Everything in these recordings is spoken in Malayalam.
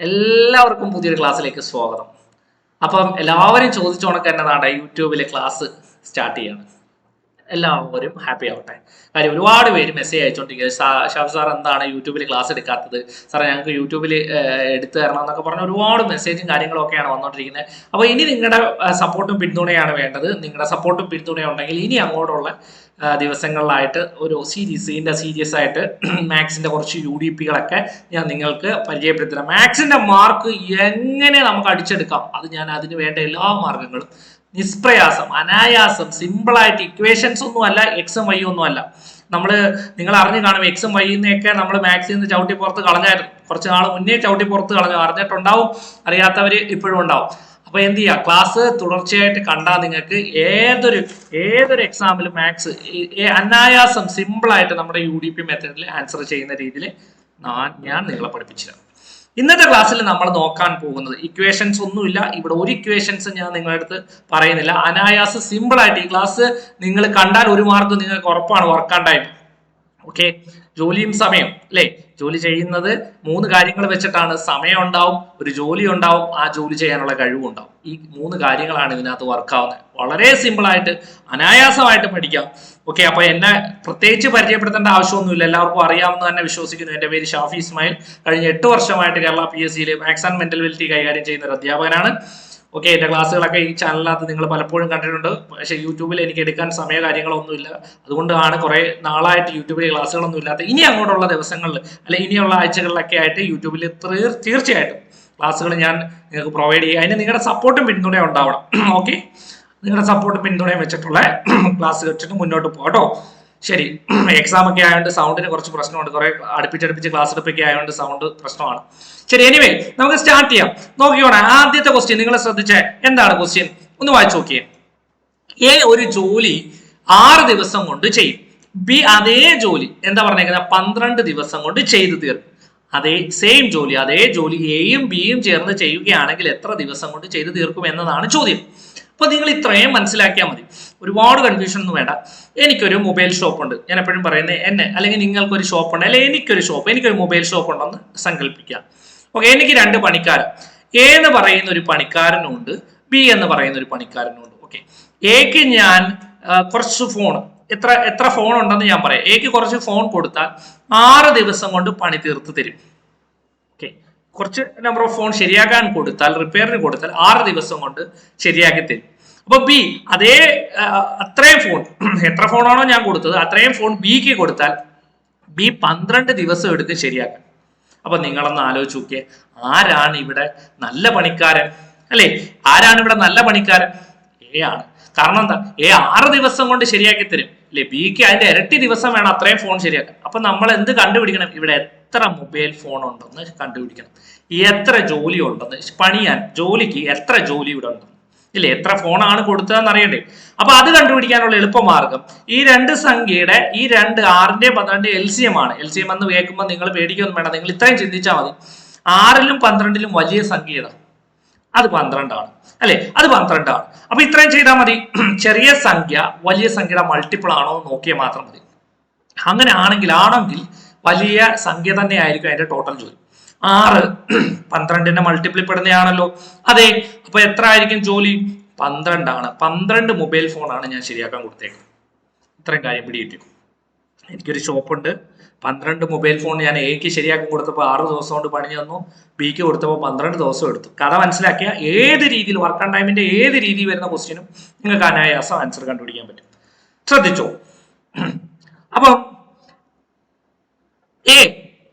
എല്ലാവർക്കും പുതിയൊരു ക്ലാസ്സിലേക്ക് സ്വാഗതം. അപ്പം എല്ലാവരും ചോദിച്ചോണക്ക് എന്നതാണ് യൂട്യൂബിലെ ക്ലാസ് സ്റ്റാർട്ട് ചെയ്യാണ്. എല്ലാവരും ഹാപ്പി ആവട്ടെ. കാര്യം ഒരുപാട് പേര് മെസ്സേജ് അയച്ചോണ്ടിരിക്കുക, ഷാഫ് സാർ എന്താണ് യൂട്യൂബിൽ ക്ലാസ് എടുക്കാത്തത്, സാറേ ഞങ്ങൾക്ക് യൂട്യൂബിൽ എടുത്തു തരണം എന്നൊക്കെ പറഞ്ഞ ഒരുപാട് മെസ്സേജും കാര്യങ്ങളൊക്കെയാണ് വന്നുകൊണ്ടിരിക്കുന്നത്. അപ്പോൾ ഇനി നിങ്ങളുടെ സപ്പോർട്ടും പിന്തുണയാണ് വേണ്ടത്. നിങ്ങളുടെ സപ്പോർട്ടും പിന്തുണയും ഉണ്ടെങ്കിൽ ഇനി അങ്ങോട്ടുള്ള ദിവസങ്ങളിലായിട്ട് ഒരു സീരിയസ് ആയിട്ട് മാത്സിന്റെ കുറച്ച് UDPകളൊക്കെ ഞാൻ നിങ്ങൾക്ക് പരിചയപ്പെടുത്തരാം. മാത്സിന്റെ മാർക്ക് എങ്ങനെ നമുക്ക് അടിച്ചെടുക്കാം, അത് ഞാൻ അതിന് വേണ്ട എല്ലാ മാർഗങ്ങളും നിഷ്പ്രയാസം, അനായാസം, സിമ്പിളായിട്ട് ഇക്വേഷൻസ് ഒന്നുമല്ല, എക്സും വൈ ഒന്നുമല്ല. നിങ്ങൾ അറിഞ്ഞു കാണും, എക്സും വൈന്നൊക്കെ നമ്മൾ മാത്സിൽ നിന്ന് ചവിട്ടി പുറത്ത് കളഞ്ഞായിരുന്നു. കുറച്ച് നാൾ മുന്നേ ചവിട്ടി പുറത്ത് കളഞ്ഞു. അറിഞ്ഞിട്ടുണ്ടാവും, അറിയാത്തവർ ഇപ്പോഴും ഉണ്ടാവും. അപ്പൊ എന്ത് ചെയ്യുക, ക്ലാസ് തുടർച്ചയായിട്ട് കണ്ടാൽ നിങ്ങൾക്ക് ഏതൊരു എക്സാമിലും മാത്സ് അനായാസം സിമ്പിളായിട്ട് നമ്മുടെ UDP മെത്തേഡിൽ ആൻസർ ചെയ്യുന്ന രീതിയിൽ ഞാൻ നിങ്ങളെ പഠിപ്പിച്ചുതരാം. ഇന്നത്തെ ക്ലാസ്സിൽ നമ്മൾ നോക്കാൻ പോകുന്നത് ഇക്വേഷൻസ് ഒന്നുമില്ല. ഇവിടെ ഒരു ഇക്വേഷൻസ് ഞാൻ നിങ്ങളുടെ അടുത്ത് പറയുന്നില്ല. അനായാസം സിമ്പിൾ ആയിട്ട് ഈ ക്ലാസ് നിങ്ങൾ കണ്ടാൽ ഒരു മാർക്ക് നിങ്ങൾക്ക് ഉറപ്പാണ് വർക്കാൻ ടൈം. ഓക്കെ, ജോലിയും സമയം അല്ലേ? ജോലി ചെയ്യുന്നത് 3 കാര്യങ്ങൾ വെച്ചിട്ടാണ്. സമയം ഉണ്ടാവും, ഒരു ജോലി ഉണ്ടാവും, ആ ജോലി ചെയ്യാനുള്ള കഴിവും ഉണ്ടാവും. ഈ 3 കാര്യങ്ങളാണ് ഇതിനകത്ത് വർക്കാവുന്നത്. വളരെ സിമ്പിൾ ആയിട്ട് അനായാസമായിട്ട് പഠിക്കാം. ഓക്കെ, അപ്പൊ എന്നെ പ്രത്യേകിച്ച് പരിചയപ്പെടുത്തേണ്ട ആവശ്യമൊന്നുമില്ല, എല്ലാവർക്കും അറിയാമെന്ന് തന്നെ വിശ്വസിക്കുന്നു. എൻ്റെ പേര് ഷാഫി ഇസ്മായിൽ. കഴിഞ്ഞ 8 വർഷമായിട്ട് കേരള PSCയിൽ മാത്സ് ആൻഡ് മെന്റൽ കൈകാര്യം ചെയ്യുന്ന ഒരു അധ്യാപകനാണ്. ഓക്കെ, എൻ്റെ ക്ലാസ്സുകളൊക്കെ ഈ ചാനലിനകത്ത് നിങ്ങൾ പലപ്പോഴും കണ്ടിട്ടുണ്ട്. പക്ഷേ യൂട്യൂബിൽ എനിക്ക് എടുക്കാൻ സമയ കാര്യങ്ങളൊന്നുമില്ല. അതുകൊണ്ടാണ് കുറേ നാളായിട്ട് യൂട്യൂബിൽ ക്ലാസ്സുകളൊന്നും ഇല്ലാത്ത. ഇനി അങ്ങോട്ടുള്ള ദിവസങ്ങളിൽ അല്ലെങ്കിൽ ഇനിയുള്ള ആഴ്ചകളിലൊക്കെ ആയിട്ട് യൂട്യൂബിൽ തീർച്ചയായിട്ടും ക്ലാസ്സുകൾ ഞാൻ നിങ്ങൾക്ക് പ്രൊവൈഡ് ചെയ്യുക. അതിന് നിങ്ങളുടെ സപ്പോർട്ടും പിന്തുണയും ഉണ്ടാവണം. ഓക്കെ, നിങ്ങളുടെ സപ്പോർട്ടും പിന്തുണയും വെച്ചിട്ടുള്ള ക്ലാസ് വെച്ചിട്ട് മുന്നോട്ട് പോകട്ടോ. ശരി, എക്സാം ഒക്കെ ആയതുകൊണ്ട് സൗണ്ടിന് കുറച്ച് പ്രശ്നമുണ്ട്. കുറെ അടുപ്പിച്ചടുപ്പിച്ച് ക്ലാസ് എടുപ്പൊക്കെ ആയതുകൊണ്ട് സൗണ്ട് പ്രശ്നമാണ്. ശരി, എനിവേ നമുക്ക് സ്റ്റാർട്ട് ചെയ്യാം. നോക്കിക്കോണേ, ആദ്യത്തെ ക്വസ്റ്റ്യൻ നിങ്ങൾ ശ്രദ്ധിച്ചേ. എന്താണ് ക്വസ്റ്റ്യൻ? ഒന്ന് വായിച്ചു നോക്കിയേ. എ ഒരു ജോലി 6 ദിവസം കൊണ്ട് ചെയ്യും. ബി അതേ ജോലി എന്താ പറഞ്ഞേക്കുന്നത് 12 ദിവസം കൊണ്ട് ചെയ്തു തീർക്കും. അതേ ജോലി എയും ബിയും ചേർന്ന് ചെയ്യുകയാണെങ്കിൽ എത്ര ദിവസം കൊണ്ട് ചെയ്തു തീർക്കും എന്നതാണ് ചോദ്യം. അപ്പൊ നിങ്ങൾ ഇത്രയും മനസ്സിലാക്കിയാൽ മതി, ഒരുപാട് കൺഫ്യൂഷൻ ഒന്നും വേണ്ട. എനിക്കൊരു മൊബൈൽ ഷോപ്പ് ഉണ്ട്. ഞാൻ എപ്പോഴും പറയുന്നത് അല്ലെങ്കിൽ നിങ്ങൾക്കൊരു ഷോപ്പ് ഉണ്ട്, അല്ലെങ്കിൽ എനിക്കൊരു മൊബൈൽ ഷോപ്പ് ഉണ്ടെന്ന് സങ്കല്പിക്കാം. ഓക്കെ, എനിക്ക് 2 പണിക്കാരൻ, എ എന്ന് പറയുന്ന ഒരു പണിക്കാരനുണ്ട്, ബി എന്ന് പറയുന്ന ഒരു പണിക്കാരനുണ്ട്. ഓക്കെ, എക്ക് ഞാൻ കുറച്ച് ഫോൺ, എത്ര ഫോൺ ഉണ്ടെന്ന് ഞാൻ പറയാം. എക്ക് കുറച്ച് ഫോൺ കൊടുത്താൽ 6 ദിവസം കൊണ്ട് പണി തീർത്ത് തരും. ഓക്കെ, കുറച്ച് നമ്പർ ഓഫ് ഫോൺ ശരിയാക്കാൻ കൊടുത്താൽ, റിപ്പയറിന് കൊടുത്താൽ 6 ദിവസം കൊണ്ട് ശരിയാക്കി തരും. അപ്പൊ ബി അത്രയും ഫോൺ, എത്ര ഫോണാണോ ഞാൻ കൊടുത്തത് അത്രയും ഫോൺ ബിക്ക് കൊടുത്താൽ ബി 12 ദിവസം എടുക്കും ശരിയാക്കാൻ. അപ്പൊ നിങ്ങളൊന്ന് ആലോചിച്ച് നോക്കിയേ, ആരാണ് ഇവിടെ നല്ല പണിക്കാരൻ? അല്ലെ, ആരാണ് ഇവിടെ നല്ല പണിക്കാരൻ? എ ആണ്. കാരണം എന്താ, എ 6 ദിവസം കൊണ്ട് ശരിയാക്കി തരും അല്ലെ. ബിക്ക് അതിന്റെ ഇരട്ടി ദിവസം വേണം അത്രയും ഫോൺ ശരിയാക്കാൻ. അപ്പൊ നമ്മൾ എന്ത് കണ്ടുപിടിക്കണം? ഇവിടെ എത്ര മൊബൈൽ ഫോൺ ഉണ്ടെന്ന് കണ്ടുപിടിക്കണം. എത്ര ജോലി ഉണ്ടെന്ന് പണിയാൻ, ജോലിക്ക് എത്ര ജോലി ഇവിടെ ഉണ്ടെന്ന് ഇല്ലേ, എത്ര ഫോണാണ് കൊടുത്തതെന്ന് അറിയണ്ടേ. അപ്പൊ അത് കണ്ടുപിടിക്കാനുള്ള എളുപ്പമാർഗം ഈ 2 സംഖ്യയുടെ, ഈ 2 6ന്റെ 12 LCM ആണ്. LCM എന്ന് കേൾക്കുമ്പോൾ നിങ്ങൾ പേടിക്കൊന്നും വേണ്ട, നിങ്ങൾ ഇത്രയും ചിന്തിച്ചാൽ മതി. 6ലും 12ലും വലിയ സംഖ്യ ഏതാ? അത് 12 ആണ് അല്ലെ, അത് 12 ആണ്. അപ്പൊ ഇത്രയും ചെയ്താൽ മതി. ചെറിയ സംഖ്യ വലിയ സംഖ്യയുടെ മൾട്ടിപ്പിൾ ആണോ എന്ന് നോക്കിയാൽ മാത്രം മതി. അങ്ങനെ ആണെങ്കിൽ വലിയ സംഖ്യ തന്നെ ആയിരിക്കും അതിന്റെ ടോട്ടൽ ജോലി. 6 12ന്റെ മൾട്ടിപ്പിൾ പെടുന്നതാണല്ലോ. അതെ, അപ്പൊ എത്ര ആയിരിക്കും ജോലി? 12 ആണ്. 12 മൊബൈൽ ഫോണാണ് ഞാൻ ശരിയാക്കാൻ കൊടുത്തേക്കുന്നത്. ഇത്രയും കാര്യം പിടികിട്ടി. എനിക്കൊരു ഷോപ്പുണ്ട്, 12 മൊബൈൽ ഫോൺ ഞാൻ എക്ക് ശരിയാക്കാൻ കൊടുത്തപ്പോൾ 6 ദിവസം കൊണ്ട് പണി തന്നു, ബിക്ക് കൊടുത്തപ്പോൾ 12 ദിവസം എടുത്തു. കഥ മനസ്സിലാക്കിയ ഏത് രീതിയിൽ വർക്ക് ആൻഡ് ടൈമിന്റെ ഏത് രീതിയിൽ വരുന്ന ക്വസ്റ്റ്യനും നിങ്ങൾക്ക് അനായാസം ആൻസർ കണ്ടുപിടിക്കാൻ പറ്റും. ശ്രദ്ധിച്ചോ. അപ്പൊ എ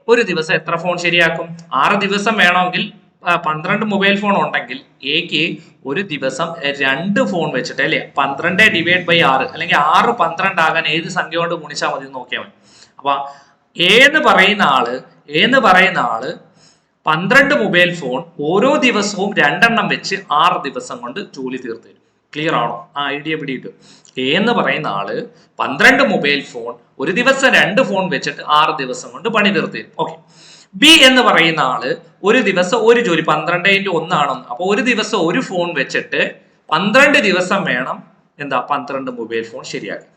ഒരു ദിവസം എത്ര ഫോൺ ശരിയാക്കും? 6 ദിവസം വേണമെങ്കിൽ 12 മൊബൈൽ ഫോൺ ഉണ്ടെങ്കിൽ എക്ക് ഒരു ദിവസം 2 ഫോൺ വെച്ചിട്ട് അല്ലേ, 12 ഡിവൈഡ് ബൈ 6 അല്ലെങ്കിൽ 6 12 ആകാൻ ഏത് സംഖ്യ കൊണ്ട് ഗുണിച്ചാൽ മതി നോക്കിയാൽ മതി. അപ്പൊ എ എന്ന് പറയുന്ന ആള് 12 മൊബൈൽ ഫോൺ ഓരോ ദിവസവും 2 എണ്ണം വെച്ച് 6 ദിവസം കൊണ്ട് ജോലി തീർത്ത് തരും. ക്ലിയർ ആണോ? ആ ഐഡിയ പിടിയിട്ടു. എ എന്ന് പറയുന്ന ആള് 12 മൊബൈൽ ഫോൺ ഒരു ദിവസം 2 ഫോൺ വെച്ചിട്ട് 6 ദിവസം കൊണ്ട് പണി തീർത്ത് തരും. ഓക്കെ, ബി എന്ന് പറയുന്ന ആള് ഒരു ദിവസം ഒരു ജോലി, 12 × 1 ആണെന്ന്. അപ്പൊ ഒരു ദിവസം ഒരു ഫോൺ വെച്ചിട്ട് 12 ദിവസം വേണം 12 മൊബൈൽ ഫോൺ ശരിയാക്കി.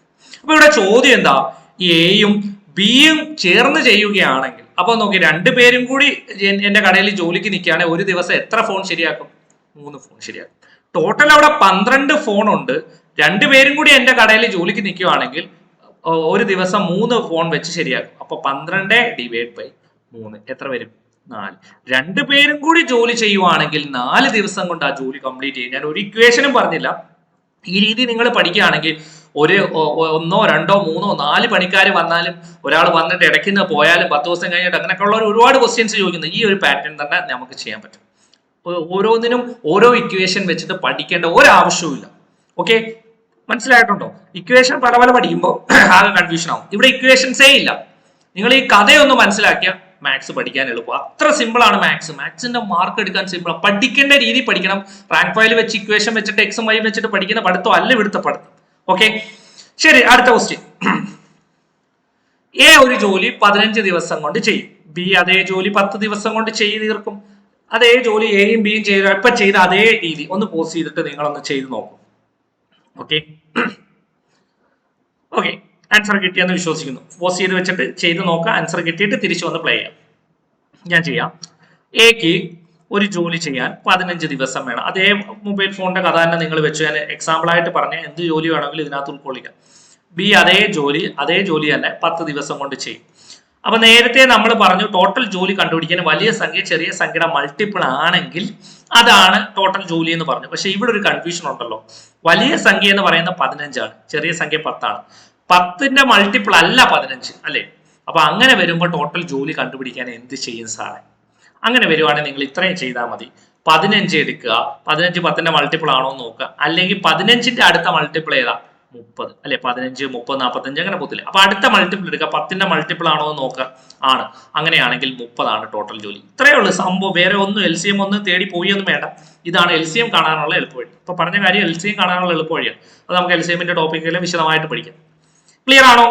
അപ്പൊ ഇവിടെ ചോദ്യം എന്താ, എയും ബിയും ചേർന്ന് ചെയ്യുകയാണെങ്കിൽ അപ്പൊ നോക്കി രണ്ടുപേരും കൂടി എന്റെ കടയിൽ ജോലിക്ക് നിൽക്കുകയാണെങ്കിൽ ഒരു ദിവസം എത്ര ഫോൺ ശരിയാക്കും? 3 ഫോൺ ശരിയാക്കും. ടോട്ടൽ അവിടെ 12 ഫോൺ ഉണ്ട്. രണ്ടുപേരും കൂടി എന്റെ കടയിൽ ജോലിക്ക് നിൽക്കുകയാണെങ്കിൽ ഒരു ദിവസം 3 ഫോൺ വെച്ച് ശരിയാക്കും. അപ്പൊ 12 ഡിവൈഡ് ബൈ 3 എത്ര വരും? 4. രണ്ടുപേരും കൂടി ജോലി ചെയ്യുവാണെങ്കിൽ 4 ദിവസം കൊണ്ട് ആ ജോലി കംപ്ലീറ്റ് ചെയ്യും. ഞാൻ ഒരു ഇക്വേഷനും പറഞ്ഞില്ല. ഈ രീതി നിങ്ങൾ പഠിക്കുകയാണെങ്കിൽ ഒരു 1, 2, 3, 4 പണിക്കാർ വന്നാലും ഒരാൾ വന്നിട്ട് ഇടയ്ക്കുന്ന പോയാലും 10 ദിവസം കഴിഞ്ഞിട്ട് അങ്ങനെയൊക്കെയുള്ള ഒരുപാട് ക്വസ്റ്റ്യൻസ് ചോദിക്കുന്നു. ഈ ഒരു പാറ്റേൺ തന്നെ നമുക്ക് ചെയ്യാൻ പറ്റും. ഓരോന്നിനും ഓരോ ഇക്വേഷൻ വെച്ചിട്ട് പഠിക്കേണ്ട ഒരാവശ്യവും. ഓക്കെ, മനസ്സിലായിട്ടുണ്ടോ? ഇക്വേഷൻ പല പല പഠിക്കുമ്പോൾ ആകെ കൺഫ്യൂഷൻ ആവും. ഇവിടെ ഇക്വേഷൻസേ ഇല്ല. നിങ്ങൾ ഈ കഥയൊന്ന് മനസ്സിലാക്കിയ മാത്സ് പഠിക്കാൻ എളുപ്പം. അത്ര സിമ്പിൾ ആണ് മാത്സ്. മാത്സിന്റെ മാർക്ക് എടുക്കാൻ സിമ്പിൾ. പഠിക്കേണ്ട രീതി പഠിക്കണം. റാങ്ക് ഫയൽ വെച്ച് ഇക്വേഷൻ വെച്ചിട്ട് എക്സും വൈ വെച്ചിട്ട് പഠിക്കുന്ന പഠിത്തം അല്ല ഇവിടുത്തെ പഠിത്തം. ഓക്കെ, ശരി. അടുത്ത ക്വസ്റ്റ്യൻ. എ ഒരു ജോലി 15 ദിവസം കൊണ്ട് ചെയ്യും. ബി അതേ ജോലി 10 ദിവസം കൊണ്ട് ചെയ്ത് തീർക്കും. അതേ ജോലി എയും ബിയും ചെയ്ത ഇപ്പൊ ചെയ്ത അതേ രീതി ഒന്ന് പോസ് ചെയ്തിട്ട് നിങ്ങളൊന്ന് ചെയ്ത് നോക്കും. ഓക്കെ ഓക്കെ, ആൻസർ കിട്ടിയെന്ന് വിശ്വസിക്കുന്നു. പോസ് ചെയ്ത് വെച്ചിട്ട് ചെയ്ത് നോക്കുക. ആൻസർ കിട്ടിയിട്ട് തിരിച്ചു വന്ന് പ്ലേ ചെയ്യാം. ഞാൻ ചെയ്യാം. എക്ക് ഒരു ജോലി ചെയ്യാൻ 15 ദിവസം വേണം. അതേ മൊബൈൽ ഫോണിന്റെ കഥ തന്നെ നിങ്ങൾ വെച്ച് ഞാൻ എക്സാമ്പിൾ ആയിട്ട് പറഞ്ഞ എന്ത് ജോലി വേണമെങ്കിലും ഇതിനകത്ത് ഉൾക്കൊള്ളിക്കാം. ബി അതേ ജോലി തന്നെ 10 ദിവസം കൊണ്ട് ചെയ്യും. അപ്പൊ നേരത്തെ നമ്മൾ പറഞ്ഞു ടോട്ടൽ ജോലി കണ്ടുപിടിക്കാൻ വലിയ സംഖ്യ ചെറിയ സംഖ്യയുടെ മൾട്ടിപ്പിൾ ആണെങ്കിൽ അതാണ് ടോട്ടൽ ജോലി എന്ന് പറഞ്ഞു. പക്ഷെ ഇവിടെ ഒരു കൺഫ്യൂഷൻ ഉണ്ടല്ലോ. വലിയ സംഖ്യ എന്ന് പറയുന്നത് 15 ആണ്, ചെറിയ സംഖ്യ 10 ആണ്. 10ന്റെ മൾട്ടിപ്പിൾ അല്ല 15 അല്ലെ? അപ്പൊ അങ്ങനെ വരുമ്പോൾ ടോട്ടൽ ജോലി കണ്ടുപിടിക്കാൻ എന്ത് ചെയ്യും സാറേ? അങ്ങനെ വരുവാണെങ്കിൽ നിങ്ങൾ ഇത്രയും ചെയ്താൽ മതി. 15 എടുക്കുക. 15 10ന്റെ മൾട്ടിപ്പിൾ ആണോ എന്ന് നോക്കുക. അല്ലെങ്കിൽ 15ന്റെ അടുത്ത മൾട്ടിപ്പിൾ ഏതാ? 30 അല്ലെ? 15, 30, 45 അങ്ങനെ പോത്തില്ല. അപ്പൊ അടുത്ത മൾട്ടിപ്പിൾ എടുക്കുക. 10ന്റെ മൾട്ടിപ്പിൾ ആണോ എന്ന് നോക്കുക. ആണ്. അങ്ങനെയാണെങ്കിൽ 30 ആണ് ടോട്ടൽ ജോലി. ഇത്രയേ ഉള്ളൂ സംഭവം. വേറെ ഒന്നും LCM ഒന്നും തേടി പോയൊന്നും വേണ്ട. ഇതാണ് LCM കാണാനുള്ള എളുപ്പവഴി. ഇപ്പൊ പറഞ്ഞ കാര്യം LCM കാണാനുള്ള എളുപ്പവഴിയാണ്. അത് നമുക്ക് LCMന്റെ ടോപ്പിക്കിൽ വിശദമായിട്ട് പഠിക്കാം. ക്ലിയർ ആണോ?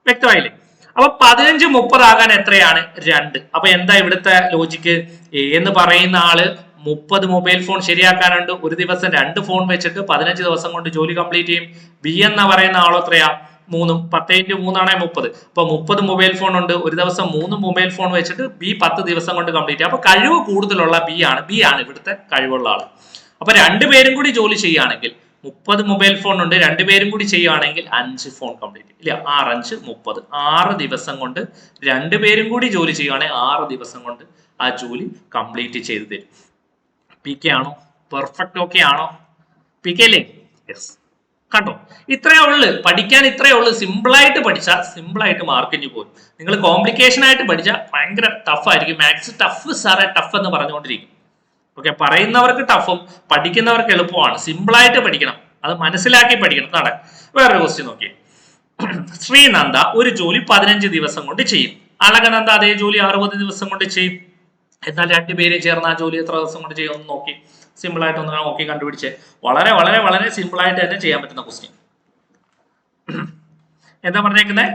വ്യക്തമായില്ലേ? അപ്പൊ 15 30 ആകാൻ എത്രയാണ്? 2. അപ്പൊ എന്താ ഇവിടുത്തെ ലോജിക്ക്? എ എന്ന് പറയുന്ന ആള് 30 മൊബൈൽ ഫോൺ ശരിയാക്കാനുണ്ട്. ഒരു ദിവസം 2 ഫോൺ വെച്ചിട്ട് 15 ദിവസം കൊണ്ട് ജോലി കംപ്ലീറ്റ് ചെയ്യും. ബി എന്ന് പറയുന്ന ആളോ എത്രയാ? 3. 10 × 3 ആണേ 30. അപ്പൊ 30 മൊബൈൽ ഫോൺ ഉണ്ട്. ഒരു ദിവസം 3 മൊബൈൽ ഫോൺ വെച്ചിട്ട് ബി 10 ദിവസം കൊണ്ട് കംപ്ലീറ്റ് ചെയ്യും. അപ്പൊ കഴിവ് കൂടുതലുള്ള ബി ആണ് ഇവിടുത്തെ കഴിവുള്ള ആള്. അപ്പൊ രണ്ടുപേരും കൂടി ജോലി ചെയ്യുകയാണെങ്കിൽ 30 മൊബൈൽ ഫോൺ ഉണ്ട്. രണ്ടുപേരും കൂടി ചെയ്യുകയാണെങ്കിൽ 5 ഫോൺ കംപ്ലീറ്റ് ഇല്ല. 6 5 30. 6 ദിവസം കൊണ്ട് രണ്ടുപേരും കൂടി ജോലി ചെയ്യുകയാണെങ്കിൽ 6 ദിവസം കൊണ്ട് ആ ജോലി കംപ്ലീറ്റ് ചെയ്ത് തരും. PK ആണോ? പെർഫെക്റ്റ് ഓക്കെ ആണോ? PK അല്ലേ? യെസ്. കണ്ടോ? ഇത്രയേ ഉള്ളു പഠിക്കാൻ. ഇത്രയേ ഉള്ളു. സിമ്പിളായിട്ട് പഠിച്ചാൽ സിമ്പിളായിട്ട് മാർക്കിന് പോകും. നിങ്ങൾ കോംപ്ലിക്കേഷൻ ആയിട്ട് പഠിച്ചാൽ ഭയങ്കര ടഫ് ആയിരിക്കും. മാത്സ് ടഫ് സാറേ ടഫ് എന്ന് പറഞ്ഞുകൊണ്ടിരിക്കും. ഓക്കെ, പറയുന്നവർക്ക് ടഫും പഠിക്കുന്നവർക്ക് എളുപ്പമാണ്. സിമ്പിളായിട്ട് പഠിക്കണം. അത് മനസ്സിലാക്കി പഠിക്കണം. നാളെ വേറൊരു ക്വസ്റ്റ്യൻ നോക്കിയേ. ശ്രീനന്ദ ഒരു ജോലി 15 ദിവസം കൊണ്ട് ചെയ്യും. അളകനന്ദ അതേ ജോലി 60 ദിവസം കൊണ്ട് ചെയ്യും. എന്നാൽ രണ്ടുപേരും ചേർന്ന് ആ ജോലി എത്ര ദിവസം കൊണ്ട് ചെയ്യും ഒന്ന് നോക്കി. സിമ്പിൾ ആയിട്ട് ഒന്ന് നോക്കി കണ്ടുപിടിച്ച് വളരെ വളരെ വളരെ സിമ്പിൾ ആയിട്ട് തന്നെ ചെയ്യാൻ പറ്റുന്ന ക്വസ്റ്റ്യൻ. എന്താ പറഞ്ഞേക്കുന്നത്?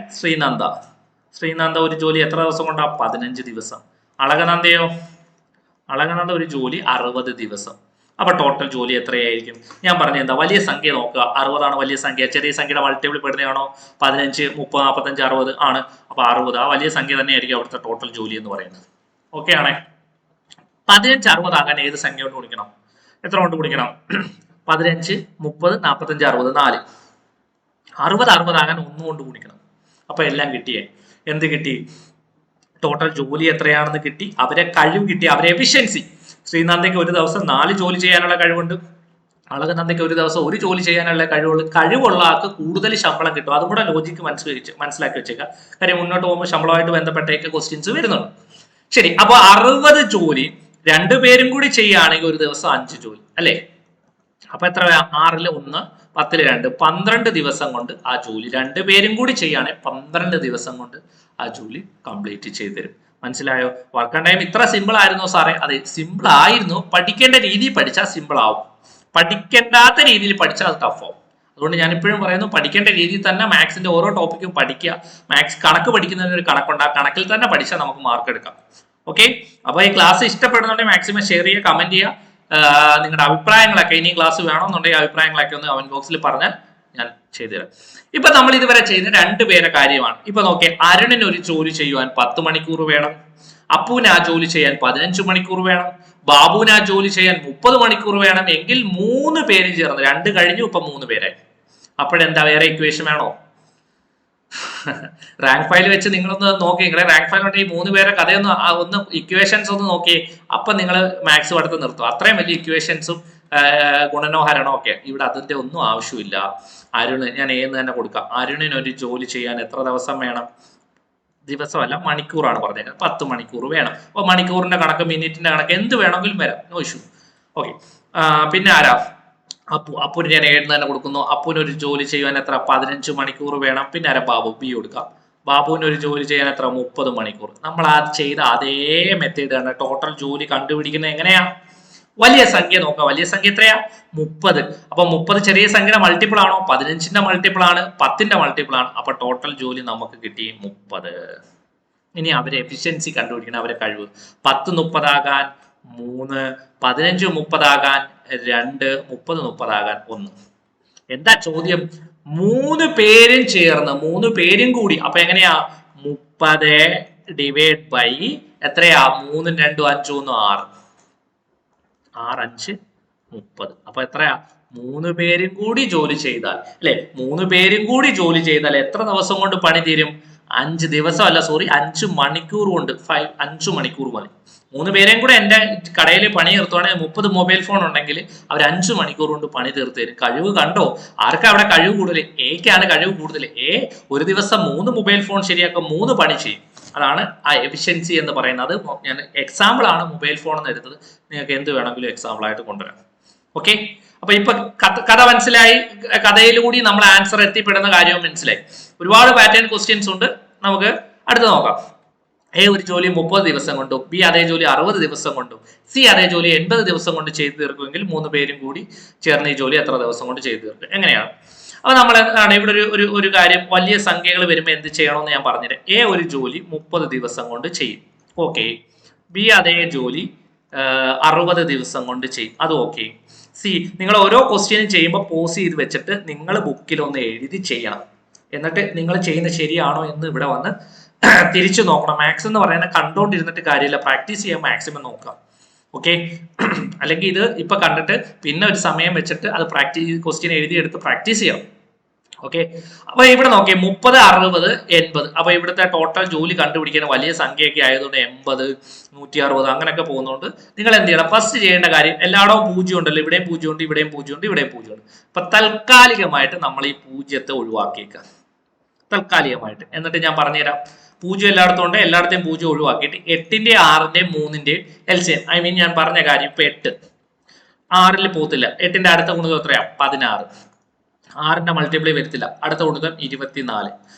ശ്രീനന്ദ ഒരു ജോലി എത്ര ദിവസം കൊണ്ടാ? 15 ദിവസം. അളകനന്ദയോ? അളകനന്ദ ഒരു ജോലി 60 ദിവസം. അപ്പൊ ടോട്ടൽ ജോലി എത്രയായിരിക്കും? ഞാൻ പറഞ്ഞ എന്താ? വലിയ സംഖ്യ നോക്കുക. 60 ആണ് വലിയ സംഖ്യ. ചെറിയ സംഖ്യയുടെ മൾട്ടിപ്പിൾ പെടുന്നതാണോ? 15, 30, 45, 60 ആണ്. അപ്പൊ 60 ആ വലിയ സംഖ്യ തന്നെയായിരിക്കും അവിടുത്തെ ടോട്ടൽ ജോലി എന്ന് പറയുന്നത്. ഓക്കെ ആണേ? 15 60 ആകാൻ ഏത് സംഖ്യ കൊണ്ട് ഗുണിക്കണം? എത്ര കൊണ്ട് ഗുണിക്കണം? 15, 30, 45, 60 4. 60 60 ആകാൻ 1 കൊണ്ട് ഗുണിക്കണം. അപ്പൊ എല്ലാം കിട്ടിയേ. എന്ത് കിട്ടി? ടോട്ടൽ ജോലി എത്രയാണെന്ന് കിട്ടി. അവരെ കഴിവ് കിട്ടി. അവരെ എഫിഷ്യൻസി. ശ്രീനന്ദയ്ക്ക് ഒരു ദിവസം 4 ജോലി ചെയ്യാനുള്ള കഴിവുണ്ട്. അളകനന്ദയ്ക്ക് ഒരു ദിവസം 1 ജോലി ചെയ്യാനുള്ള കഴിവുള്ളൂ. കഴിവുള്ള ആൾക്ക് കൂടുതൽ ശമ്പളം കിട്ടും. അതും കൂടെ ലോജിക്ക് മനസ്സിലാക്കി വെച്ചേക്കാം. കാര്യം മുന്നോട്ട് പോകുമ്പോൾ ശമ്പളമായിട്ട് ബന്ധപ്പെട്ടേക്ക് ക്വസ്റ്റ്യൻസ് വരുന്നുണ്ട്. ശരി, അപ്പൊ 60 ജോലി രണ്ടുപേരും കൂടി ചെയ്യുകയാണെങ്കിൽ ഒരു ദിവസം 5 ജോലി അല്ലേ? അപ്പൊ എത്ര? 6 1 10 2 12 ദിവസം കൊണ്ട് ആ ജോലി രണ്ടുപേരും കൂടി ചെയ്യുകയാണെങ്കിൽ 12 ദിവസം കൊണ്ട് ആ ജോലി കംപ്ലീറ്റ് ചെയ്തു തരും. മനസ്സിലായോ? വർക്ക് ടൈം ഇത്ര സിമ്പിൾ ആയിരുന്നോ സാറേ? അതെ, സിമ്പിൾ ആയിരുന്നു. പഠിക്കേണ്ട രീതി പഠിച്ചാൽ സിമ്പിൾ ആവും. പഠിക്കേണ്ടാത്ത രീതിയിൽ പഠിച്ചാൽ അത് ടഫ് ആവും. അതുകൊണ്ട് ഞാൻ ഇപ്പോഴും പറയുന്നു, പഠിക്കേണ്ട രീതിയിൽ തന്നെ മാത്സിന്റെ ഓരോ ടോപ്പിക്കും പഠിക്കുക. മാത്സ് കണക്ക് പഠിക്കുന്നതിന് ഒരു കണക്കുണ്ട്. ആ കണക്കിൽ തന്നെ പഠിച്ചാൽ നമുക്ക് മാർക്ക് എടുക്കാം. ഓക്കെ, അപ്പൊ ഈ ക്ലാസ് ഇഷ്ടപ്പെടുന്നുണ്ടെങ്കിൽ മാക്സിമം ഷെയർ ചെയ്യുക, കമന്റ് ചെയ്യുക. നിങ്ങളുടെ അഭിപ്രായങ്ങളൊക്കെ ഇനി ക്ലാസ് വേണമെന്നുണ്ടെങ്കിൽ അഭിപ്രായങ്ങളൊക്കെ ഒന്ന് കമന്റ് ബോക്സിൽ പറഞ്ഞാൽ ഞാൻ ചെയ്തുതരാം. ഇപ്പൊ നമ്മൾ ഇതുവരെ ചെയ്ത രണ്ടുപേരെ കാര്യമാണ്. ഇപ്പൊ നോക്കിയേ, അരുണിന് ഒരു ജോലി ചെയ്യുവാൻ 10 മണിക്കൂർ വേണം, അപ്പുവിന് ആ ജോലി ചെയ്യാൻ 15 മണിക്കൂർ വേണം, ബാബുവിന് ആ ജോലി ചെയ്യാൻ 30 മണിക്കൂർ വേണം. എങ്കിൽ 3 പേരും ചേർന്ന് 2 കഴിഞ്ഞു, ഇപ്പൊ 3 പേരായി. അപ്പോഴെന്താ വേറെ ഇക്വേഷൻ വേണോ? റാങ്ക് ഫയൽ വെച്ച് നിങ്ങളൊന്ന് നോക്കി, നിങ്ങളെ റാങ്ക് ഫയൽ ഉണ്ടെങ്കിൽ 3 പേരെ കഥയൊന്ന് ഒന്ന് ഇക്വേഷൻസ് ഒന്ന് നോക്കി, അപ്പൊ നിങ്ങൾ മാത്സ് അടുത്ത് നിർത്തും. അത്രയും വലിയ ഇക്വേഷൻസും ഗുണനോ ഹരണോ ഒക്കെ ഇവിടെ അതിന്റെ ഒന്നും ആവശ്യമില്ല. അരുണ് ഞാൻ ഏന്ന് തന്നെ കൊടുക്കാം. അരുണിന് ഒരു ജോലി ചെയ്യാൻ എത്ര ദിവസം വേണം? ദിവസമല്ല, മണിക്കൂറാണ് പറഞ്ഞത്. 10 മണിക്കൂർ വേണം. അപ്പൊ മണിക്കൂറിന്റെ കണക്ക്, മിനിറ്റിന്റെ കണക്ക് എന്ത് വേണമെങ്കിലും വരാം, നോ ഇഷ്യൂ. ഓക്കെ, പിന്നെ ആരാ? അപ്പുന് ഞാൻ ഏഴുന്ന് തന്നെ കൊടുക്കുന്നു. അപ്പുന് ഒരു ജോലി ചെയ്യാൻ എത്ര? 15 മണിക്കൂർ വേണം. പിന്നെ ആരാ? ബാബു, ബി കൊടുക്കാം. ബാബുവിന് ഒരു ജോലി ചെയ്യാൻ എത്ര? 30 മണിക്കൂർ. നമ്മൾ ആ ചെയ്ത അതേ മെത്തേഡ് ആണ്. ടോട്ടൽ ജോലി കണ്ടുപിടിക്കുന്നത് എങ്ങനെയാ? വലിയ സംഖ്യ നോക്കാം. വലിയ സംഖ്യ എത്രയാ? 30. അപ്പൊ 30 ചെറിയ സംഖ്യയുടെ മൾട്ടിപ്പിൾ ആണോ? 15ന്റെ മൾട്ടിപ്പിൾ ആണ്, 10ന്റെ മൾട്ടിപ്പിൾ ആണ്. അപ്പൊ ടോട്ടൽ ജോലി നമുക്ക് കിട്ടി 30. ഇനി അവരെ എഫിഷ്യൻസി കണ്ടുപിടിക്കണം, അവരെ കഴിവ്. 10 30 ആകാൻ 3, 15 30 ആകാൻ 2, 30 30 ആകാൻ 1. എന്താ ചോദ്യം? 3 പേരും ചേർന്ന്, 3 പേരും കൂടി. അപ്പൊ എങ്ങനെയാ? 30 ഡിവൈഡ് ബൈ എത്രയാ? 3 2 5 1 6. 6 5 30. അപ്പൊ എത്രയാ? 3 പേരും കൂടി ജോലി ചെയ്താൽ, അല്ലെ? 3 പേരും കൂടി ജോലി ചെയ്താൽ എത്ര ദിവസം കൊണ്ട് പണി തീരും? 5 ദിവസം അല്ല, സോറി, 5 മണിക്കൂർ കൊണ്ട്. 5 മണിക്കൂർ മതി. 3 പേരെയും കൂടെ എന്റെ കടയിൽ പണി തീർത്തുവാണെങ്കിൽ 30 മൊബൈൽ ഫോൺ ഉണ്ടെങ്കിൽ അവർ 5 മണിക്കൂർ കൊണ്ട് പണി തീർത്ത് തരും. കഴിവ് കണ്ടോ? ആർക്കാ അവിടെ കഴിവ് കൂടുതൽ? എക്കാണ് കഴിവ് കൂടുതൽ. എ ഒരു ദിവസം 3 മൊബൈൽ ഫോൺ ശരിയാക്കാൻ 3 പണി ചെയ്യും. അതാണ് ആ എഫിഷ്യൻസി എന്ന് പറയുന്നത്. ഞാൻ എക്സാമ്പിൾ ആണ് മൊബൈൽ ഫോൺ എന്ന് എടുത്തത്. നിങ്ങൾക്ക് എന്ത് വേണമെങ്കിലും എക്സാമ്പിൾ ആയിട്ട് കൊണ്ടുവരാം. ഓക്കെ, അപ്പൊ ഇപ്പൊ കഥ മനസ്സിലായി. കഥയിലൂടി നമ്മൾ ആൻസർ എത്തിപ്പെടുന്ന കാര്യവും മനസ്സിലായി. ഒരുപാട് പാറ്റേൺ ക്വസ്റ്റ്യൻസ് ഉണ്ട്. നമുക്ക് അടുത്ത് നോക്കാം. എ ഒരു ജോലി 30 ദിവസം കൊണ്ടും, ബി അതേ ജോലി 60 ദിവസം കൊണ്ടും, സി അതേ ജോലി 80 ദിവസം കൊണ്ട് ചെയ്തു തീർക്കുമെങ്കിൽ 3 പേരും കൂടി ചേർന്ന് ഈ ജോലി എത്ര ദിവസം കൊണ്ട് ചെയ്തു തീർക്കും? എങ്ങനെയാണ്? അപ്പൊ നമ്മൾ എന്താണ് ഇവിടെ ഒരു കാര്യം, വലിയ സംഖ്യകൾ വരുമ്പോൾ എന്ത് ചെയ്യണമെന്ന് ഞാൻ പറഞ്ഞുതരാം. എ ഒരു ജോലി 30 ദിവസം കൊണ്ട് ചെയ്യും, ഓക്കെ. ബി അതേ ജോലി 60 ദിവസം കൊണ്ട് ചെയ്യും, അത് ഓക്കെ. സി, നിങ്ങൾ ഓരോ ക്വസ്റ്റ്യനും ചെയ്യുമ്പോൾ പോസ് ചെയ്ത് വെച്ചിട്ട് നിങ്ങൾ ബുക്കിൽ ഒന്ന് എഴുതി ചെയ്യണം. എന്നിട്ട് നിങ്ങൾ ചെയ്യുന്നത് ശരിയാണോ എന്ന് ഇവിടെ വന്ന് തിരിച്ചു നോക്കണം. മാത്സ് എന്ന് പറയുന്നത് കണ്ടോണ്ടിരുന്നിട്ട് കാര്യമില്ല, പ്രാക്ടീസ് ചെയ്യാൻ മാക്സിമം നോക്കാം. ഓക്കെ, അല്ലെങ്കിൽ ഇത് ഇപ്പൊ കണ്ടിട്ട് പിന്നെ ഒരു സമയം വെച്ചിട്ട് അത് ക്വസ്റ്റ്യൻ എഴുതിയെടുത്ത് പ്രാക്ടീസ് ചെയ്യണം. ഓക്കെ, അപ്പൊ ഇവിടെ നോക്കിയേ 30 60 80. അപ്പൊ ഇവിടുത്തെ ടോട്ടൽ ജോലി കണ്ടുപിടിക്കാൻ വലിയ സംഖ്യയൊക്കെ ആയതുകൊണ്ട് 80 160 അങ്ങനെയൊക്കെ പോകുന്നതുകൊണ്ട് നിങ്ങൾ എന്ത് ചെയ്യണം? ഫസ്റ്റ് ചെയ്യേണ്ട കാര്യം, എല്ലായിടവും 0 ഉണ്ടല്ലോ, ഇവിടെയും 0 ഉണ്ട്, ഇവിടെയും 0 ഉണ്ട്, ഇവിടെയും 0 ഉണ്ട്. അപ്പൊ താൽക്കാലികമായിട്ട് നമ്മൾ ഈ 0 ഒഴിവാക്കിയേക്കാം, താൽക്കാലികമായിട്ട്. എന്നിട്ട് ഞാൻ പറഞ്ഞുതരാം. 0 എല്ലായിടത്തും ഉണ്ട്, എല്ലായിടത്തെയും 0 ഒഴിവാക്കിയിട്ട് 8ന്റെ 6ന്റെ 3ന്റെ എൽസിഎം, ഐ മീൻ ഞാൻ പറഞ്ഞ കാര്യം, ഇപ്പൊ 8 6ൽ പോകത്തില്ല. 8ന്റെ അടുത്ത ഗുണിതം എത്രയാ? 16. 6ന്റെ മൾട്ടിപ്ലൈ വരത്തില്ല, അടുത്ത ഗുണിതം 24.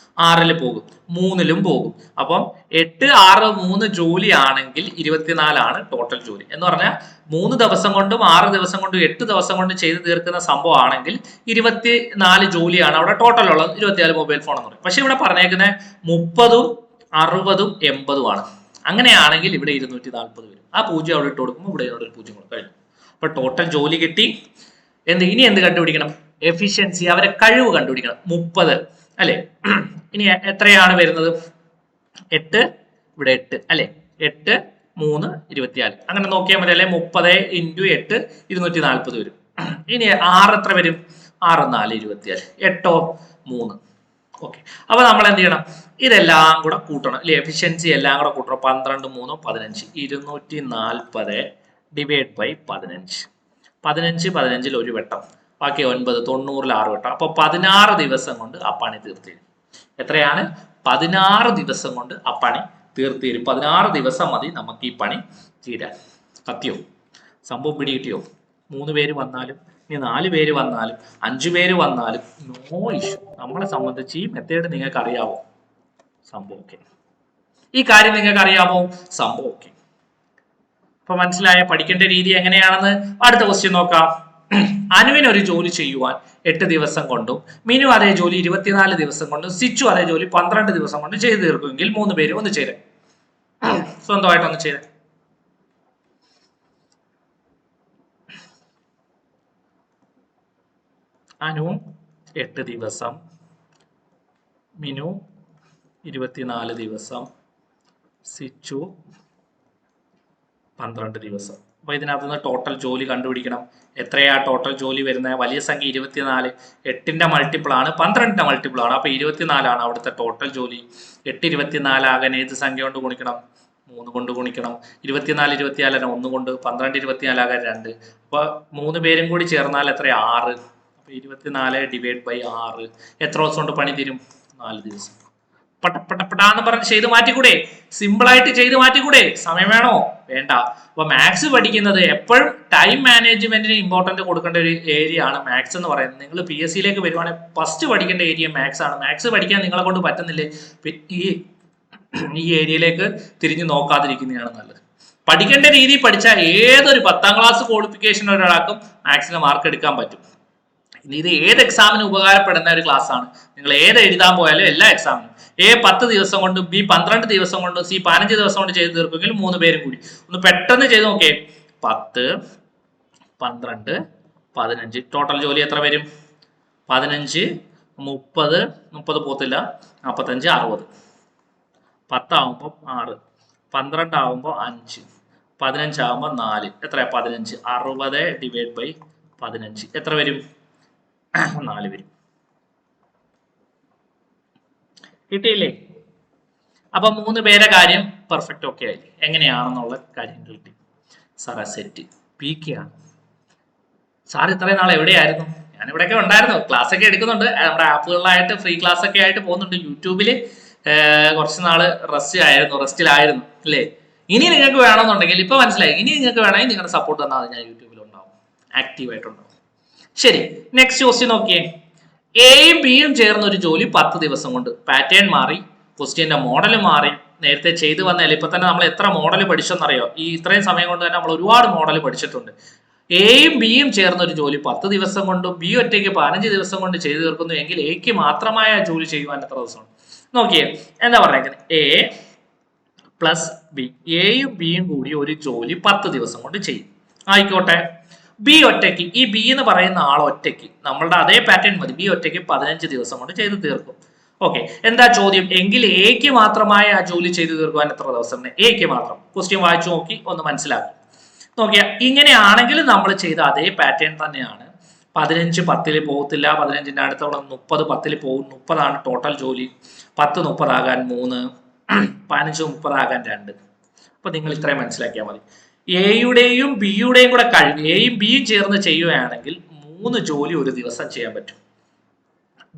6ൽ പോകും, 3ലും പോകും. അപ്പം 8 6 3 ജോലി ആണെങ്കിൽ 24 ആണ് ടോട്ടൽ ജോലി. എന്ന് പറഞ്ഞാൽ 3 ദിവസം കൊണ്ടും 6 ദിവസം കൊണ്ടും 8 ദിവസം കൊണ്ടും ചെയ്ത് തീർക്കുന്ന സംഭവം ആണെങ്കിൽ 24 ജോലിയാണ് അവിടെ ടോട്ടൽ ഉള്ളത്. 24 മൊബൈൽ ഫോൺ എന്ന് പറയും. പക്ഷെ ഇവിടെ പറഞ്ഞേക്കുന്നത് 30 60 80 ആണ്. അങ്ങനെയാണെങ്കിൽ ഇവിടെ 240 വരും. ആ 0 അവിടെ ഇട്ട് കൊടുക്കുമ്പോൾ ഇവിടെ 0 കഴിഞ്ഞു. അപ്പൊ ടോട്ടൽ ജോലി കിട്ടി. ഇനി എന്ത് കണ്ടുപിടിക്കണം? എഫിഷ്യൻസി, അവരെ കഴിവ് കണ്ടുപിടിക്കണം. 30 അല്ലെ? ഇനി എത്രയാണ് വരുന്നത്? 8 ഇവിടെ 8 അല്ലെ? 8 3 24. അങ്ങനെ നോക്കിയാൽ മതി അല്ലെ? 30 × 8 240 വരും. ഇനി 6 എത്ര വരും? 6 4 24. 8 3. ഓക്കെ, അപ്പൊ നമ്മൾ എന്ത് ചെയ്യണം? ഇതെല്ലാം കൂടെ കൂട്ടണം അല്ലെ? എഫിഷ്യൻസി എല്ലാം കൂടെ കൂട്ടണം. 12 3 15. 240 ഡിവൈഡ് ബൈ 15. 15 15ൽ ഒരു വെട്ടം, ബാക്കി 9 90ൽ 6 വെട്ടം. അപ്പൊ 16 ദിവസം കൊണ്ട് ആ പണി തീർത്തിരും. എത്രയാണ്? 16 ദിവസം കൊണ്ട് ആ പണി തീർത്തിരും. 16 ദിവസം മതി നമുക്ക് ഈ പണി തീരാൻ. കത്തിയോ? സംഭവം പിടികിട്ടിയോ? 3 പേര് വന്നാലും ഇനി 4 പേര് വന്നാലും 5 പേര് വന്നാലും നോ ഇഷ്യൂ. നമ്മളെ സംബന്ധിച്ച് ഈ മെത്തേഡ് നിങ്ങൾക്ക് അറിയാവോ? സംഭവം ഓക്കെ. ഈ കാര്യം നിങ്ങൾക്ക് അറിയാമോ? സംഭവം ഓക്കെ. അപ്പൊ മനസ്സിലായ പഠിക്കേണ്ട രീതി എങ്ങനെയാണെന്ന്? അടുത്ത ക്വസ്റ്റ്യൻ നോക്കാം. അനുവിന് ഒരു ജോലി ചെയ്യുവാൻ 8 ദിവസം കൊണ്ടും, മിനു അതേ ജോലി 24 ദിവസം കൊണ്ടും, സിച്ചു അതേ ജോലി 12 ദിവസം കൊണ്ടും ചെയ്തു തീർക്കുമെങ്കിൽ 3 പേര് ഒന്ന് ചെയ്തേ, സ്വന്തമായിട്ട് ഒന്ന് ചെയ്തേ. അനുവും 8 ദിവസം, മിനു 24 ദിവസം, സിച്ചു 12 ദിവസം. അപ്പൊ ഇതിനകത്ത് നിന്ന് ടോട്ടൽ ജോലി കണ്ടുപിടിക്കണം. എത്രയാ ടോട്ടൽ ജോലി വരുന്നത്? വലിയ സംഖ്യ 24, 8ന്റെ മൾട്ടിപ്പിൾ ആണ്, 12ന്റെ മൾട്ടിപ്പിൾ ആണ്. അപ്പൊ 24 അവിടുത്തെ ടോട്ടൽ ജോലി. 8 24 ആകാൻ ഏത് സംഖ്യ കൊണ്ട് ഗുണിക്കണം? 3 കൊണ്ട് ഗുണിക്കണം. 24 24 1 കൊണ്ട്, 12 24 ആകാൻ 2. അപ്പൊ 3 പേരും കൂടി ചേർന്നാൽ എത്ര? 6. അപ്പൊ 24 ഡിവൈഡ് ബൈ 6 എത്ര ദിവസം കൊണ്ട് പണി തീരും? 4 ദിവസം. പട്ടപ്പട്ടപ്പടാന്ന് പറഞ്ഞ് ചെയ്ത് മാറ്റിക്കൂടെ? സിമ്പിൾ ആയിട്ട് ചെയ്ത് മാറ്റിക്കൂടെ? സമയം വേണോ? വേണ്ട. അപ്പൊ മാത്സ് പഠിക്കുന്നത് എപ്പോഴും ടൈം മാനേജ്മെന്റിന് ഇമ്പോർട്ടന്റ് കൊടുക്കേണ്ട ഒരു ഏരിയ ആണ് മാത്സ് എന്ന് പറയുന്നത്. നിങ്ങൾ PSCയിലേക്ക് വരുവാണെങ്കിൽ ഫസ്റ്റ് പഠിക്കേണ്ട ഏരിയ മാത്സ് ആണ്. മാത്സ് പഠിക്കാൻ നിങ്ങളെ കൊണ്ട് പറ്റുന്നില്ലേ, ഈ ഏരിയയിലേക്ക് തിരിഞ്ഞു നോക്കാതിരിക്കുന്നതാണ് നല്ലത്. പഠിക്കേണ്ട രീതി പഠിച്ചാൽ ഏതൊരു 10ാം ക്ലാസ് ക്വാളിഫിക്കേഷൻ ഒരാൾക്കും മാത്സിന് മാർക്ക് എടുക്കാൻ പറ്റും. ഇനി ഇത് ഏത് എക്സാമിന് ഉപകാരപ്പെടുന്ന ഒരു ക്ലാസ് ആണ്. നിങ്ങൾ ഏത് എഴുതാൻ പോയാലും എല്ലാ എക്സാമിനും A 10 ദിവസം കൊണ്ട്, B 12 ദിവസം കൊണ്ട്, C 15 ദിവസം കൊണ്ട് ചെയ്ത് തീർക്കുമെങ്കിൽ 3 പേരും കൂടി ഒന്ന് പെട്ടെന്ന് ചെയ്ത് നോക്കേ. 10, 12, 15 ടോട്ടൽ ജോലി എത്ര വരും? 15, 30, 30 പോത്തില്ല, 45, 60. 10 ആവുമ്പോൾ 6, 12 ആവുമ്പോൾ 5, 15 ആവുമ്പോൾ 4. എത്രയാ? 15. 60 ഡിവൈഡ് ബൈ 15 എത്ര വരും? 4 വരും. കിട്ടിയില്ലേ? അപ്പൊ 3 പേരെ കാര്യം പെർഫെക്റ്റ് ഓക്കെ ആയി. എങ്ങനെയാണെന്നുള്ള കാര്യം കിട്ടി. സാറാ സെറ്റ് PK ആണ്. സാർ ഇത്രയും നാൾ എവിടെയായിരുന്നു? ഞാൻ ഇവിടെയൊക്കെ ഉണ്ടായിരുന്നു, ക്ലാസ് ഒക്കെ എടുക്കുന്നുണ്ട്. നമ്മുടെ ആപ്പുകളിലായിട്ട് ഫ്രീ ക്ലാസ് ഒക്കെ ആയിട്ട് പോകുന്നുണ്ട്. യൂട്യൂബില് കുറച്ച് നാള് റെസ്റ്റിലായിരുന്നു അല്ലേ? ഇനി നിങ്ങൾക്ക് വേണമെന്നുണ്ടെങ്കിൽ ഇപ്പൊ മനസ്സിലായി. ഇനി നിങ്ങൾക്ക് വേണമെങ്കിൽ നിങ്ങളുടെ സപ്പോർട്ട് തന്നാൽ ഞാൻ യൂട്യൂബിൽ ഉണ്ടാവും, ആക്റ്റീവ് ആയിട്ടുണ്ടാവും. ശരി, നെക്സ്റ്റ് ക്വസ്റ്റ്യൻ നോക്കിയേ. എയും ബിയും ചേർന്ന ഒരു ജോലി 10 ദിവസം കൊണ്ട്. പാറ്റേൺ മാറി, ക്വസ്റ്റ്യന്റെ മോഡൽ മാറി. നേരത്തെ ചെയ്തു വന്നാൽ ഇപ്പൊ തന്നെ നമ്മൾ എത്ര മോഡൽ പഠിച്ചെന്നറിയോ? ഈ ഇത്രയും സമയം കൊണ്ട് തന്നെ നമ്മൾ ഒരുപാട് മോഡൽ പഠിച്ചിട്ടുണ്ട്. എയും ബിയും ചേർന്ന ഒരു ജോലി 10 ദിവസം കൊണ്ടും ബി ഒറ്റയ്ക്ക് 15 ദിവസം കൊണ്ട് ചെയ്തു തീർക്കുന്നു എങ്കിൽ എക്ക് മാത്രമായ ജോലി ചെയ്യുവാൻ എത്ര ദിവസമാണ്? നോക്കിയേ, എന്താ പറഞ്ഞേക്കുന്നത്? A പ്ലസ് ബി, എയും ബിയും കൂടി ഒരു ജോലി 10 ദിവസം കൊണ്ട് ചെയ്യും. ആയിക്കോട്ടെ. ബി ഒറ്റയ്ക്ക്, ഈ ബി എന്ന് പറയുന്ന ആൾ ഒറ്റയ്ക്ക്, നമ്മളുടെ അതേ പാറ്റേൺ മതി, ബി ഒറ്റയ്ക്ക് 15 ദിവസം കൊണ്ട് ചെയ്ത് തീർക്കും. ഓക്കെ, എന്താ ചോദ്യം? എങ്കിൽ എക്ക് മാത്രമായ ആ ജോലി ചെയ്തു തീർക്കുവാൻ എത്ര ദിവസം? എക്ക് മാത്രം. ക്വസ്റ്റ്യൻ വായിച്ചു നോക്കി ഒന്ന് മനസ്സിലാക്കി നോക്കിയാ. ഇങ്ങനെയാണെങ്കിൽ നമ്മൾ ചെയ്ത അതേ പാറ്റേൺ തന്നെയാണ്. 15 10 പോകത്തില്ല, 15ന്റെ അടുത്തോളം 30 10 പോകും. 30 ടോട്ടൽ ജോലി. 10 30 ആകാൻ 3, 15 30 ആകാൻ 2. അപ്പൊ നിങ്ങൾ ഇത്രയും മനസ്സിലാക്കിയാൽ മതി. എയുടെയും ബിയുടെയും കൂടെ കഴിവ്, എയും ബിയും ചേർന്ന് ചെയ്യുകയാണെങ്കിൽ 3 ജോലി ഒരു ദിവസം ചെയ്യാൻ പറ്റും.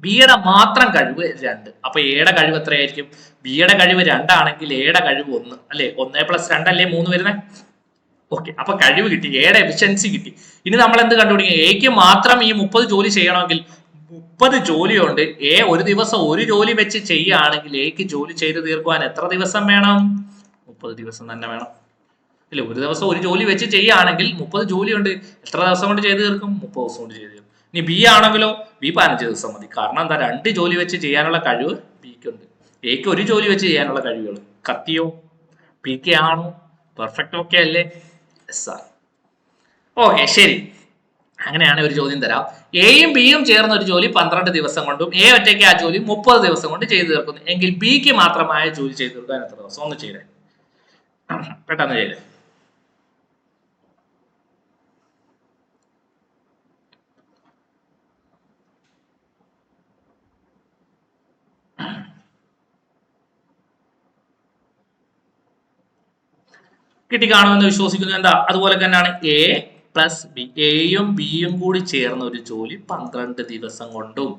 ബിയുടെ മാത്രം കഴിവ് 2. അപ്പൊ എയുടെ കഴിവ് എത്രയായിരിക്കും? ബിയുടെ കഴിവ് 2 ആണെങ്കിൽ എയുടെ കഴിവ് 1 അല്ലെ? 1 + 2 അല്ലേ 3 വരുന്നത്? ഓക്കെ, അപ്പൊ കഴിവ് കിട്ടി, എയുടെ എഫിഷ്യൻസി കിട്ടി. ഇനി നമ്മൾ എന്ത് കണ്ടുപിടിക്കും? എക്ക് മാത്രം ഈ 30 ജോലി ചെയ്യണമെങ്കിൽ 30 ജോലിയുണ്ട്. എ ഒരു ദിവസം ഒരു ജോലി വെച്ച് ചെയ്യുകയാണെങ്കിൽ എക്ക് ജോലി ചെയ്ത് തീർക്കുവാൻ എത്ര ദിവസം വേണം? 30 ദിവസം തന്നെ വേണം അല്ലെ? ഒരു ദിവസം ഒരു ജോലി വെച്ച് ചെയ്യുകയാണെങ്കിൽ 30 ജോലിയുണ്ട്, എത്ര ദിവസം കൊണ്ട് ചെയ്ത് തീർക്കും? 30 ദിവസം കൊണ്ട് ചെയ്ത് തീർക്കും. ഇനി ബി ആണെങ്കിലോ, ബി 15 ദിവസം മതി. കാരണം എന്താ? 2 ജോലി വെച്ച് ചെയ്യാനുള്ള കഴിവ് ബിക്കുണ്ട്, എക്ക് ഒരു ജോലി വെച്ച് ചെയ്യാനുള്ള കഴിവുകൾ. കത്തിയോ? PK ആണോ? പെർഫെക്റ്റ് ഓക്കെ അല്ലേ? ഓക്കെ, ശരി. അങ്ങനെയാണ് ഒരു ചോദ്യം തരാം. എയും ബിയും ചേർന്ന ഒരു ജോലി 12 ദിവസം കൊണ്ടും എ ഒറ്റയ്ക്ക് ആ ജോലി 30 ദിവസം കൊണ്ട് ചെയ്തു തീർക്കുന്നു എങ്കിൽ ബിക്ക് മാത്രമായ ജോലി ചെയ്തു തീർക്കാൻ എത്ര ദിവസം? ഒന്ന് ചെയ്തേ, പെട്ടെന്ന് ചെയ്തേ. കിട്ടി കാണുമെന്ന് വിശ്വസിക്കുന്നു. എന്താ? അതുപോലെ തന്നെയാണ് എ പ്ലസ് ബി, എയും ബിയും കൂടി ചേർന്ന ഒരു ജോലി 12 ദിവസം കൊണ്ടും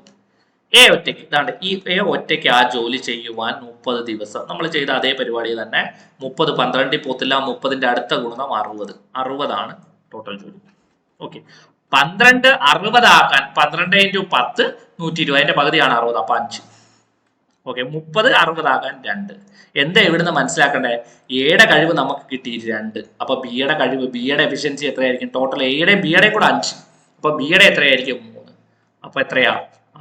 എ ഒറ്റയ്ക്ക്, ഇതാണ്ട് ഈ എ ഒറ്റയ്ക്ക് ആ ജോലി ചെയ്യുവാൻ 30 ദിവസം. നമ്മൾ ചെയ്ത അതേ പരിപാടി തന്നെ. 30 12 പോത്തില്ല, 30ന്റെ അടുത്ത ഗുണം 60. 60 ടോട്ടൽ ജോലി. ഓക്കെ, 12 60 ആക്കാൻ 12 × 10 120, അതിന്റെ പകുതിയാണ് 60, അപ്പൊ 5. ഓക്കെ, 30 60 ആകാൻ 2. എന്താ ഇവിടുന്ന് മനസ്സിലാക്കണ്ടേ? എയുടെ കഴിവ് നമുക്ക് കിട്ടി 2. അപ്പൊ ബിയുടെ കഴിവ്, ബിയുടെ എഫിഷ്യൻസി എത്രയായിരിക്കും? ടോട്ടൽ എയുടെയും ബിയുടെയും കൂടെ 5. അപ്പൊ ബിയുടെ എത്രയായിരിക്കും? 3. അപ്പൊ എത്രയാ?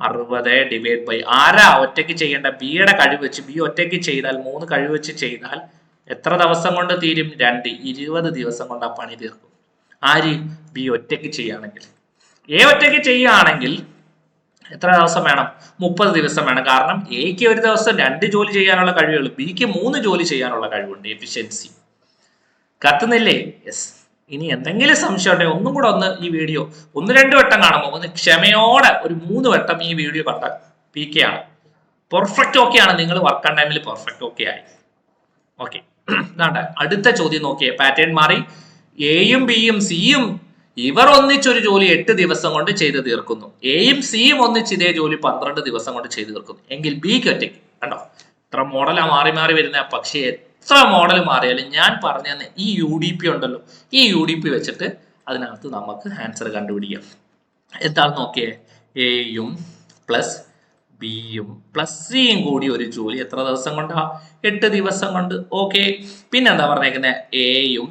60 ഡിവൈഡ് ബൈ, ആരാ ഒറ്റയ്ക്ക് ചെയ്യേണ്ട? ബിയുടെ കഴിവ് വെച്ച്, ബി ഒറ്റയ്ക്ക് ചെയ്താൽ 3 കഴിവ് വെച്ച് ചെയ്താൽ എത്ര ദിവസം കൊണ്ട് തീരും? 2. 20 ദിവസം കൊണ്ട് ആ പണി തീർക്കും. ആര്? ബി ഒറ്റയ്ക്ക് ചെയ്യുകയാണെങ്കിൽ. എ ഒറ്റയ്ക്ക് ചെയ്യുകയാണെങ്കിൽ എത്ര ദിവസം വേണം? 30 ദിവസം വേണം. കാരണം എക്ക് ഒരു ദിവസം 2 ജോലി ചെയ്യാനുള്ള കഴിവുള്ളൂ, ബിക്ക് 3 ജോലി ചെയ്യാനുള്ള കഴിവുണ്ട്. എഫിഷ്യൻസി കത്തുന്നില്ലേ? യെസ്. ഇനി എന്തെങ്കിലും സംശയം ഉണ്ടെങ്കിൽ ഒന്നും കൂടെ ഒന്ന് ഈ വീഡിയോ 1-2 വട്ടം കാണുമ്പോൾ ഒന്ന് ക്ഷമയോടെ ഒരു 3 വട്ടം ഈ വീഡിയോ കണ്ടാൽ പി കെ ആണ്, പെർഫെക്റ്റ് ഓക്കെ ആണ്. നിങ്ങൾ വർക്ക് ഓൺ ടൈമിൽ പെർഫെക്റ്റ് ഓക്കെ ആയി. ഓക്കെ, അടുത്ത ചോദ്യം നോക്കിയേ, പാറ്റേൺ മാറി. എയും ബിയും സിയും ഇവർ ഒന്നിച്ചൊരു ജോലി 8 ദിവസം കൊണ്ട് ചെയ്ത് തീർക്കുന്നു. എയും സിയും ഒന്നിച്ച് ഇതേ ജോലി 12 ദിവസം കൊണ്ട് ചെയ്ത് തീർക്കുന്നു. എങ്കിൽ ബിക്ക് ഒറ്റയ്ക്ക്, കണ്ടോ ഇത്ര മോഡലാ മാറി മാറി വരുന്ന. പക്ഷേ എത്ര മോഡൽ മാറിയാലും ഞാൻ പറഞ്ഞു തന്നെ ഈ UDP ഉണ്ടല്ലോ, ഈ UDP വെച്ചിട്ട് അതിനകത്ത് നമുക്ക് ആൻസർ കണ്ടുപിടിക്കാം. എന്താണെന്ന് നോക്കിയേ, എയും പ്ലസ് ബിയും പ്ലസ് സിയും കൂടി ഒരു ജോലി എത്ര ദിവസം കൊണ്ടാ? 8 ദിവസം കൊണ്ട്. ഓക്കെ, പിന്നെ എന്താ പറഞ്ഞേക്കുന്നത്, എയും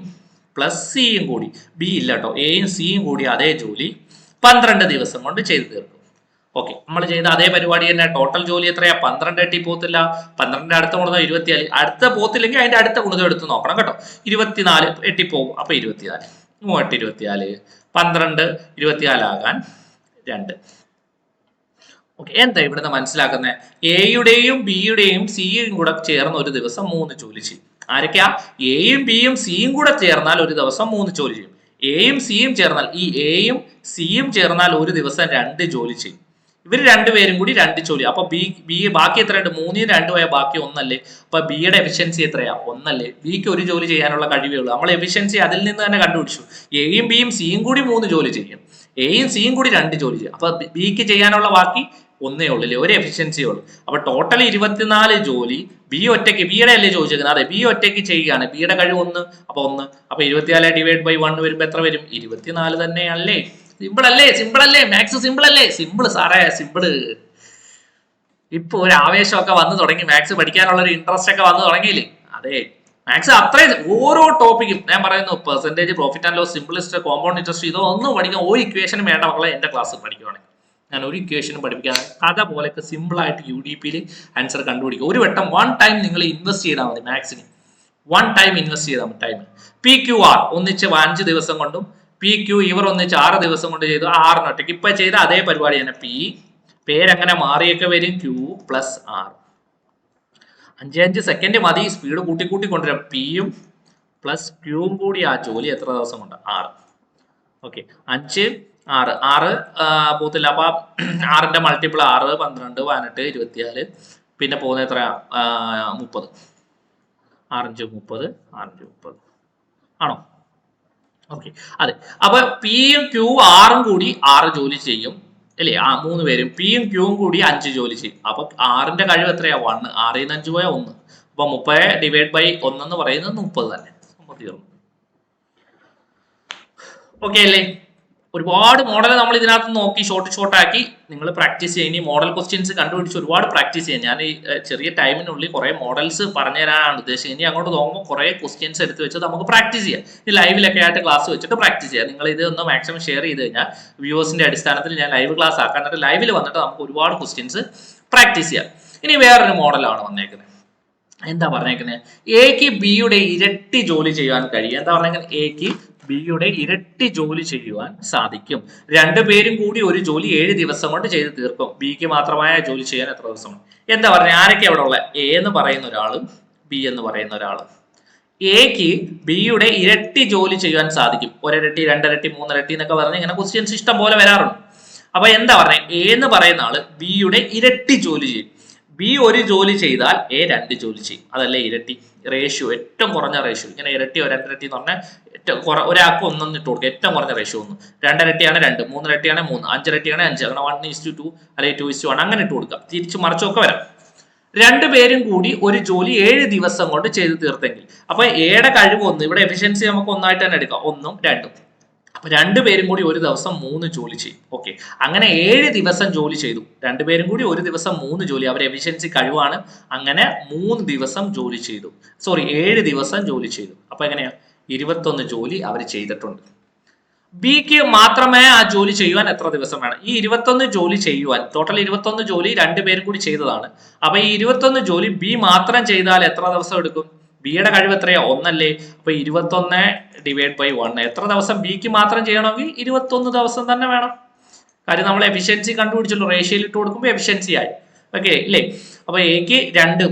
പ്ലസ് സിയും കൂടി, ബി ഇല്ല കേട്ടോ, എയും സിയും കൂടി അതേ ജോലി 12 ദിവസം കൊണ്ട് ചെയ്തു തീർക്കും. ഓക്കെ, നമ്മൾ ചെയ്ത അതേ പരിപാടി തന്നെ. ടോട്ടൽ ജോലി എത്രയാ? 12 എട്ടി പോത്തില്ല, 12 അടുത്ത ഗുണിതം 24, അടുത്ത പോത്തില്ലെങ്കിൽ അതിന്റെ അടുത്ത ഗുണിതം എടുത്ത് നോക്കണം കേട്ടോ. 24 എട്ടി പോകും, അപ്പൊ 24, 3 24, 12 24 ആകാൻ 2. ഓക്കെ, എന്താ ഇവിടുന്ന് മനസ്സിലാക്കുന്നത്? എയുടെയും ബിയുടെയും സിയും കൂടെ ചേർന്ന് ഒരു ദിവസം 3 ജോലി ചെയ്യും. ആരൊക്കെയാ? എയും ബിയും സിയും കൂടെ ചേർന്നാൽ ഒരു ദിവസം 3 ജോലി ചെയ്യും. എയും സിയും ചേർന്നാൽ, ഈ എയും സിയും ചേർന്നാൽ ഒരു ദിവസം 2 ജോലി ചെയ്യും. ഇവർ രണ്ടുപേരും കൂടി 2 ജോലി. അപ്പൊ ബി ബാക്കി എത്രയുണ്ട്? 3 2 പോയാൽ ബാക്കി 1 അല്ലേ? അപ്പൊ ബിയുടെ എഫിഷ്യൻസി എത്രയാ? 1 അല്ലേ? ബിക്ക് ഒരു ജോലി ചെയ്യാനുള്ള കഴിവേ ഉള്ളൂ. നമ്മൾ എഫിഷ്യൻസി അതിൽ നിന്ന് തന്നെ കണ്ടുപിടിച്ചു. എയും ബിയും സിയും കൂടി 3 ജോലി ചെയ്യും, എയും സിയും കൂടി 2 ജോലി ചെയ്യും. അപ്പൊ ബിക്ക് ചെയ്യാനുള്ള ബാക്കി 1 ഉള്ളൂ, ഒരു എഫിഷ്യൻസിയേ ഉള്ളൂ. അപ്പൊ ടോട്ടൽ 24 ജോലി ബി ഒറ്റയ്ക്ക്, ബിയുടെ അല്ലേ ചോദിച്ചേക്കുന്നത്? അതെ, ബി ഒറ്റയ്ക്ക് ചെയ്യുകയാണ്. ബിയുടെ കഴിവ് 1, അപ്പൊ 1. അപ്പൊ 24 ഡിവൈഡ് ബൈ 1 വരുമ്പോ എത്ര വരും? 24 തന്നെയല്ലേ? സിമ്പിൾ അല്ലേ? സിമ്പിൾ അല്ലേ? മാത്സ് സിമ്പിൾ അല്ലേ? സിമ്പിൾ സാറേ, സിമ്പിള്. ഇപ്പൊ ഒരു ആവേശമൊക്കെ വന്നു തുടങ്ങി, മാത്സ് പഠിക്കാനുള്ള ഒരു ഇൻട്രസ്റ്റ് ഒക്കെ വന്നു തുടങ്ങിയില്ലേ? അതെ, മാത്സ് അത്രയും ഓരോ ടോപ്പിക്കും ഞാൻ പറയുന്നു, percentage, profit and loss, simplest, compound interest, ഇതൊന്നും പഠിക്കാൻ ഒരു ഇക്വേഷനും വേണ്ട മക്കളെ. എന്റെ ക്ലാസ് പഠിക്കുവാണെങ്കിൽ ഞാൻ ഒരു ഇക്വേഷനും പഠിപ്പിക്കാൻ, കഥ പോലെയൊക്കെ സിമ്പിൾ ആയിട്ട് UDPയിൽ ആൻസർ കണ്ടുപിടിക്കും. ഒരു വട്ടം 1 ടൈം നിങ്ങൾ ഇൻവെസ്റ്റ് ചെയ്താൽ മതി മാത്സിന്. 1 ടൈം ഇൻവെസ്റ്റ് ചെയ്താൽ മതി ടൈം. PQR ഒന്നിച്ച് 5 ദിവസം കൊണ്ടും PQ ഇവർ ഒന്നിച്ച് 6 ദിവസം കൊണ്ട് ചെയ്തു. 6 ഒറ്റയ്ക്ക് ഇപ്പൊ ചെയ്ത അതേ പരിപാടി തന്നെ. പേരങ്ങനെ മാറിയൊക്കെ വരും, Q പ്ലസ് R. 5 സെക്കൻഡ് മതി, സ്പീഡ് കൂട്ടി കൂട്ടി കൊണ്ടുവരാം. പിയും പ്ലസ് ക്യൂവും കൂടി ആ ജോലി എത്ര ദിവസം കൊണ്ട്? 6. ഓക്കെ, 5 6 പോത്തില്ല. അപ്പൊ 6ന്റെ മൾട്ടിപ്പിൾ 6 12 18 24, പിന്നെ പോകുന്ന എത്ര? 30. 6 30, 6 30 ആണോ? ഓക്കെ, അതെ. അപ്പൊ പിയും ക്യൂവും 6ഉം കൂടി 6 ജോലി ചെയ്യും അല്ലേ? 3 പേരും പിയും ക്യൂവും കൂടി 5 ജോലി ചെയ്യും. അപ്പൊ 6ന്റെ കഴിവ് എത്രയാ? 1. 6 5 പോയാൽ 1. അപ്പൊ 30 ഡിവൈഡ് ബൈ 1 എന്ന് പറയുന്നത് 30 തന്നെ. തീർന്നു. ഓക്കെ അല്ലേ? ഒരുപാട് മോഡൽ നമ്മൾ ഇതിനകത്ത് നോക്കി ഷോർട്ട് ആക്കി നിങ്ങൾ പ്രാക്ടീസ് ചെയ്യാൻ. ഇനി മോഡൽ ക്വസ്റ്റ്യൻസ് കണ്ടുപിടിച്ച് ഒരുപാട് പ്രാക്ടീസ് ചെയ്യാൻ. ഞാൻ ഈ ചെറിയ ടൈമിനുള്ളിൽ കുറെ മോഡൽസ് പറഞ്ഞു തരാനാണ് ഉദ്ദേശിച്ചത്. ഇനി അങ്ങോട്ട് നോക്കുമ്പോൾ കുറെ ക്വസ്റ്റ്യൻസ് എടുത്ത് വെച്ച് നമുക്ക് പ്രാക്ടീസ് ചെയ്യാം. ഈ ലൈവിലൊക്കെ ആയിട്ട് ക്ലാസ് വെച്ചിട്ട് പ്രാക്ടീസ് ചെയ്യാം. നിങ്ങൾ ഇത് ഒന്ന് മാക്സിമം ഷെയർ ചെയ്ത് കഴിഞ്ഞാൽ വ്യൂവേഴ്സിന്റെ അടിസ്ഥാനത്തിൽ ഞാൻ ലൈവ് ക്ലാസ് ആക്കാൻ, എന്നിട്ട് ലൈവിൽ വന്നിട്ട് നമുക്ക് ഒരുപാട് ക്വസ്റ്റ്യൻസ് പ്രാക്ടീസ് ചെയ്യാം. ഇനി വേറൊരു മോഡലാണ് വന്നേക്കുന്നത്. എന്താ പറഞ്ഞേക്കുന്നത്? എക്ക് ബിയുടെ ഇരട്ടി ജോലി ചെയ്യാൻ കഴിയും. എന്താ പറഞ്ഞേക്കുന്നത്? എക്ക് ബിയുടെ ഇരട്ടി ജോലി ചെയ്യുവാൻ സാധിക്കും. 2 പേരും കൂടി ഒരു ജോലി 7 ദിവസം കൊണ്ട് ചെയ്ത് തീർക്കും. ബിക്ക് മാത്രമായ ജോലി ചെയ്യാൻ എത്ര ദിവസം? എന്താ പറഞ്ഞ? ആരൊക്കെ അവിടെ ഉള്ള? എ എന്ന് പറയുന്ന ഒരാളും ബി എന്ന് പറയുന്ന ഒരാളും. എക്ക് ബിയുടെ ഇരട്ടി ജോലി ചെയ്യാൻ സാധിക്കും. 1 ഇരട്ടി 2 ഇരട്ടി 3 ഇരട്ടി എന്നൊക്കെ പറഞ്ഞ് ഇങ്ങനെ ക്വസ്റ്റ്യൻസ് ഇഷ്ടം പോലെ വരാറുണ്ട്. അപ്പൊ എന്താ പറഞ്ഞ? എ എന്ന് പറയുന്ന ആള് ബിയുടെ ഇരട്ടി ജോലി ചെയ്യും. ബി ഒരു ജോലി ചെയ്താൽ എ 2 ജോലി ചെയ്യും. അതല്ലേ ഇരട്ടി? റേഷ്യോ, ഏറ്റവും കുറഞ്ഞ റേഷ്യോ. ഇങ്ങനെ ഇരട്ടിയോ 2 ഇരട്ടി എന്ന് പറഞ്ഞാൽ ഒരാൾക്ക് 1 ഇട്ട് കൊടുക്കുക. ഏറ്റവും കുറഞ്ഞ റേഷ്യോ 1. 2 ഇരട്ടിയാണ് 2, 3 ഇരട്ടിയാണ് 3, 5 ഇരട്ടിയാണ് 5, അങ്ങനെ 1:2 അല്ലെങ്കിൽ 2:1 അങ്ങനെ ഇട്ട് കൊടുക്കുക. തിരിച്ചു മറിച്ചൊക്കെ വരാം. 2 പേരും കൂടി ഒരു ജോലി 7 ദിവസം കൊണ്ട് ചെയ്ത് തീർത്തെങ്കിൽ, അപ്പൊ എയുടെ കഴിവ് 1. ഇവിടെ എഫിഷ്യൻസി നമുക്ക് 1 ആയിട്ട് തന്നെ എടുക്കാം, 1ഉം 2ഉം. അപ്പൊ 2 പേരും കൂടി ഒരു ദിവസം 3 ജോലി ചെയ്യും. ഓക്കെ, അങ്ങനെ 7 ദിവസം ജോലി ചെയ്തു. 2 പേരും കൂടി ഒരു ദിവസം 3 ജോലി, അവരുടെ എഫിഷ്യൻസി കഴിവാണ്. അങ്ങനെ 3 ദിവസം ജോലി ചെയ്തു. 7 ദിവസം ജോലി ചെയ്തു. അപ്പൊ എങ്ങനെയാ? 21 ജോലി അവർ ചെയ്തിട്ടുണ്ട്. ബിക്ക് മാത്രമേ ആ ജോലി ചെയ്യുവാൻ എത്ര ദിവസം വേണം? ഈ 21 ജോലി ചെയ്യുവാൻ, ടോട്ടൽ 21 ജോലി 2 പേരും കൂടി ചെയ്തതാണ്. അപ്പൊ ഈ 21 ജോലി ബി മാത്രം ചെയ്താൽ എത്ര ദിവസം എടുക്കും? ബിയുടെ കഴിവ് എത്രയാ? 1 അല്ലേ? അപ്പൊ 21 ഡിവൈഡ് ബൈ 1. എത്ര ദിവസം ബിക്ക് മാത്രം ചെയ്യണമെങ്കിൽ 21 ദിവസം തന്നെ വേണം. കാര്യം നമ്മൾ എഫിഷ്യൻസി കണ്ടുപിടിച്ചല്ലോ, റേഷ്യയിൽ ഇട്ട് കൊടുക്കുമ്പോൾ എഫിഷ്യൻസി ആയി. ഓക്കെ ഇല്ലേ? അപ്പൊ എക്ക്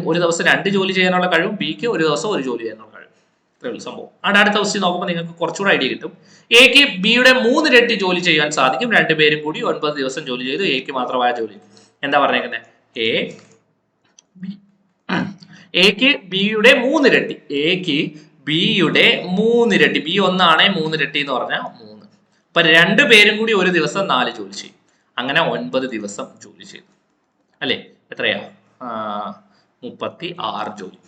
ഒരു ദിവസം 2 ജോലി ചെയ്യാനുള്ള കഴിവും ബിക്ക് ഒരു ദിവസം 1 ജോലി ചെയ്യാനുള്ള കഴിവും. ഇത്രയുള്ള സംഭവം. അടുത്ത ക്വസ്റ്റ്യൻ നോക്കുമ്പോൾ നിങ്ങൾക്ക് കുറച്ചുകൂടെ ഐഡിയ കിട്ടും. എക്ക് ബിയുടെ 3 ഇരട്ടി ജോലി ചെയ്യാൻ സാധിക്കും. 2 പേരും കൂടി 9 ദിവസം ജോലി ചെയ്തു. എക്ക് മാത്രമായ ജോലി എന്താ പറഞ്ഞേക്കുന്നത്? എക്ക് ബിയുടെ 3 ഇരട്ടി. എക്ക് ബിയുടെ 3 ഇരട്ടി. ബി 1 ആണ്, 3 ഇരട്ടി എന്ന് പറഞ്ഞാൽ 3. അപ്പൊ 2 പേരും കൂടി ഒരു ദിവസം 4 ജോലി ചെയ്യും. അങ്ങനെ 9 ദിവസം ജോലി ചെയ്തു അല്ലേ? എത്രയാ? 36 ജോലി.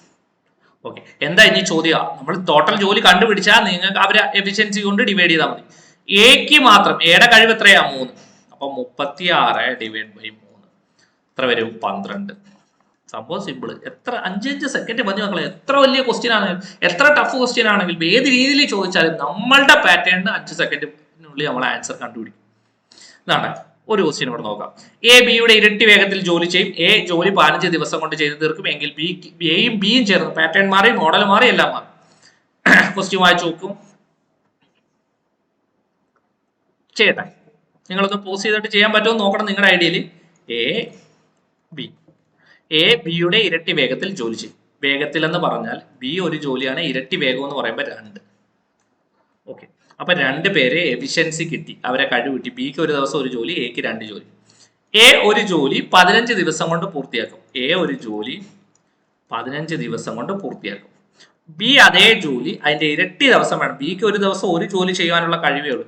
ഓക്കെ, എന്താ ഇനി ചോദ്യം? നമ്മൾ ടോട്ടൽ ജോലി കണ്ടുപിടിച്ചാൽ നിങ്ങൾക്ക് അവരെ എഫിഷ്യൻസി കൊണ്ട് ഡിവൈഡ് ചെയ്താൽ മതി. എക്ക് മാത്രം എയുടെ കഴിവ് എത്രയാ? 3. അപ്പൊ 36 ഡിവൈഡ് ബൈ 3 എത്ര വരും? 12. സംഭവം സിമ്പിൾ. എത്ര 5 സെക്കൻഡ് മതി മക്കളെ. എത്ര വലിയ ക്വസ്റ്റ്യൻ ആണെങ്കിലും, എത്ര ടഫ് ക്വസ്റ്റ്യൻ ആണെങ്കിലും, ഏത് രീതിയിൽ ചോദിച്ചാലും നമ്മളുടെ പാറ്റേണിന് 5 സെക്കൻഡിനുള്ളിൽ നമ്മൾ ആൻസർ കണ്ടുപിടിക്കും. ഇതാണ് ഒരു ക്വസ്റ്റ്യൻ ഇവിടെ നോക്കാം. എ ബിയുടെ ഇരട്ടി വേഗത്തിൽ ജോലി ചെയ്യും. എ ജോലി 15 ദിവസം കൊണ്ട് ചെയ്ത് തീർക്കും എങ്കിൽ എയും ബിയും ചേർന്ന്, പാറ്റേൺ മാറി, മോഡൽ മാറി, എല്ലാം മാറി. ക്വസ്റ്റ്യൻ വായിച്ചു നോക്കും. ചെയ്യട്ടെ, നിങ്ങളൊന്ന് പോസ് ചെയ്തിട്ട് ചെയ്യാൻ പറ്റുമോ നോക്കണം നിങ്ങളുടെ ഐഡിയയിൽ. എ ബിയുടെ ഇരട്ടി വേഗത്തിൽ ജോലി ചെയ്യും. വേഗത്തിൽ എന്ന് പറഞ്ഞാൽ ബി ഒരു ജോലിയാണ്, ഇരട്ടി വേഗം എന്ന് പറയുമ്പോൾ 2. ഓക്കെ, അപ്പൊ 2 പേരെ എഫിഷ്യൻസി കിട്ടി, അവരെ കഴിവ് കിട്ടി. ബിക്ക് ഒരു ദിവസം 1 ജോലി, എക്ക് 2 ജോലി. എ ഒരു ജോലി 15 ദിവസം കൊണ്ട് പൂർത്തിയാക്കും. എ ഒരു ജോലി 15 ദിവസം കൊണ്ട് പൂർത്തിയാക്കും. ബി അതേ ജോലി അതിന്റെ ഇരട്ടി ദിവസം വേണം. ബിക്ക് ഒരു ദിവസം 1 ജോലി ചെയ്യാനുള്ള കഴിവേ ഉള്ളൂ.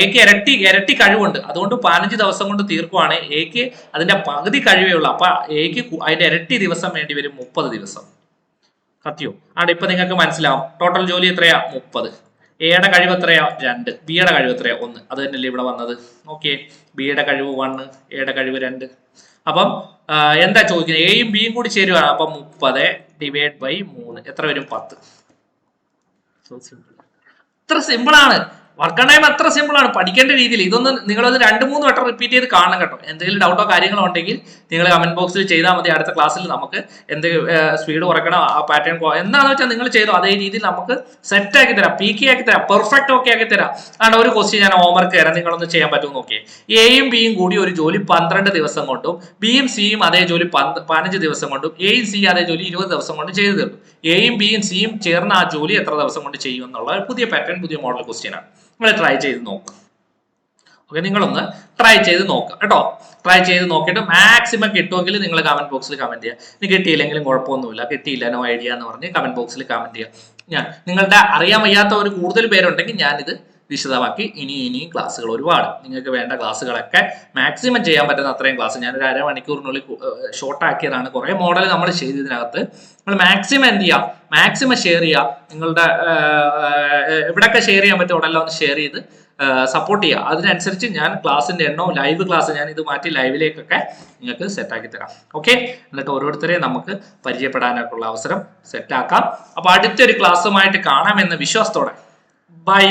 എക്ക് ഇരട്ടി കഴിവുണ്ട്, അതുകൊണ്ട് 15 ദിവസം കൊണ്ട് തീർക്കുവാണ്. എക്ക് അതിന്റെ പകുതി കഴിവേ ഉള്ളൂ. അപ്പൊ എക്ക് അതിന്റെ ഇരട്ടി ദിവസം വേണ്ടി വരും, 30 ദിവസം. കത്തിയോ? അവിടെ ഇപ്പൊ നിങ്ങൾക്ക് മനസ്സിലാവും ടോട്ടൽ ജോലി എത്രയാ? 30. എയുടെ കഴിവ് എത്രയാ? 2. ബിയുടെ കഴിവ് എത്രയാ? 1. അത് തന്നെയല്ലേ ഇവിടെ വന്നത്. ഓക്കെ, ബിയുടെ കഴിവ് 1, എയുടെ കഴിവ് 2. അപ്പം എന്താ ചോദിക്കുന്നത്? എയും ബിയും കൂടി ചേരുവാണ്. അപ്പൊ 30 ഡിവൈഡ് ബൈ 3 എത്ര വരും? 10. So simple. ഇത്ര സിമ്പിൾ ആണ്. വർക്ക് ടൈം അത്ര സിമ്പിൾ ആണ്. പഠിക്കേണ്ട രീതിയിൽ ഇതൊന്ന് നിങ്ങളത് 2-3 വട്ടം റിപ്പീറ്റ് ചെയ്ത് കാണണം കേട്ടോ. എന്തെങ്കിലും ഡൗട്ടോ കാര്യങ്ങളോ ഉണ്ടെങ്കിൽ നിങ്ങൾ കമന്റ് ബോക്സിൽ ചെയ്താൽ മതി. അടുത്ത ക്ലാസ്സിൽ നമുക്ക് എന്ത് സ്പീഡ് കുറയ്ക്കണം, ആ പാറ്റേൺ എന്താണെന്ന് വെച്ചാൽ നിങ്ങൾ ചെയ്തോ, അതേ രീതിയിൽ നമുക്ക് സെറ്റ് ആക്കി തരാം, പീക്കി ആക്കി തരാം, പെർഫെക്റ്റ് ഓക്കെ ആക്കി തരാം. അതുകൊണ്ട് ഒരു ക്വസ്റ്റ്യൻ ഞാൻ ഹോംവർക്ക് തരാം, നിങ്ങളൊന്ന് ചെയ്യാൻ പറ്റുമോ നോക്കിയേ. എയും ബിയും കൂടി ഒരു ജോലി 12 ദിവസം കൊണ്ടും ബിയും സിയും അതേ ജോലി 15 ദിവസം കൊണ്ടും എയും സി അതേ ജോലി 20 ദിവസം കൊണ്ട് ചെയ്തു തീർക്കും. എയും ബിയും സിയും ചേർന്ന് ആ ജോലി എത്ര ദിവസം കൊണ്ട് ചെയ്യും എന്നുള്ള പുതിയ പാറ്റേൺ, പുതിയ മോഡൽ ക്വസ്റ്റ്യൻ ആണ്. നിങ്ങൾ ട്രൈ ചെയ്ത് നോക്കുക. ഓക്കെ, നിങ്ങളൊന്ന് ട്രൈ ചെയ്ത് നോക്കുക കേട്ടോ. ട്രൈ ചെയ്ത് നോക്കിയിട്ട് മാക്സിമം കിട്ടുമെങ്കിൽ നിങ്ങൾ കമന്റ് ബോക്സിൽ കമന്റ് ചെയ്യുക. ഇനി കിട്ടിയില്ലെങ്കിലും കുഴപ്പമൊന്നുമില്ല, കിട്ടിയില്ല നോ ഐഡിയ എന്ന് പറഞ്ഞ് കമന്റ് ബോക്സിൽ കമന്റ് ചെയ്യുക. നിങ്ങളുടെ അറിയാൻ വയ്യാത്ത ഒരു കൂടുതൽ പേരുണ്ടെങ്കിൽ ഞാനിത് വിശദമാക്കി ഇനിയും ക്ലാസ്സുകൾ ഒരുപാട് നിങ്ങൾക്ക് വേണ്ട ക്ലാസ്സുകളൊക്കെ മാക്സിമം ചെയ്യാൻ പറ്റുന്ന അത്രയും ക്ലാസ് ഞാനൊരു അരമണിക്കൂറിനുള്ളിൽ ഷോർട്ട് ആക്കിയതാണ്. കുറേ മോഡൽ നമ്മൾ ചെയ്തതിനകത്ത് നിങ്ങൾ മാക്സിമം എന്ത് ചെയ്യുക, മാക്സിമം ഷെയർ ചെയ്യുക. നിങ്ങളുടെ എവിടെയൊക്കെ ഷെയർ ചെയ്യാൻ പറ്റും അവിടെല്ലാം ഒന്ന് ഷെയർ ചെയ്ത് സപ്പോർട്ട് ചെയ്യുക. അതിനനുസരിച്ച് ഞാൻ ക്ലാസ്സിന്റെ എണ്ണവും ലൈവ് ക്ലാസ് ഞാൻ ഇത് മാറ്റി ലൈവിലേക്കൊക്കെ നിങ്ങൾക്ക് സെറ്റാക്കി തരാം. ഓക്കെ, എന്നിട്ട് ഓരോരുത്തരെയും നമുക്ക് പരിചയപ്പെടാനൊക്കെയുള്ള അവസരം സെറ്റാക്കാം. അപ്പൊ അടുത്തൊരു ക്ലാസ്സുമായിട്ട് കാണാമെന്ന വിശ്വാസത്തോടെ ബൈ.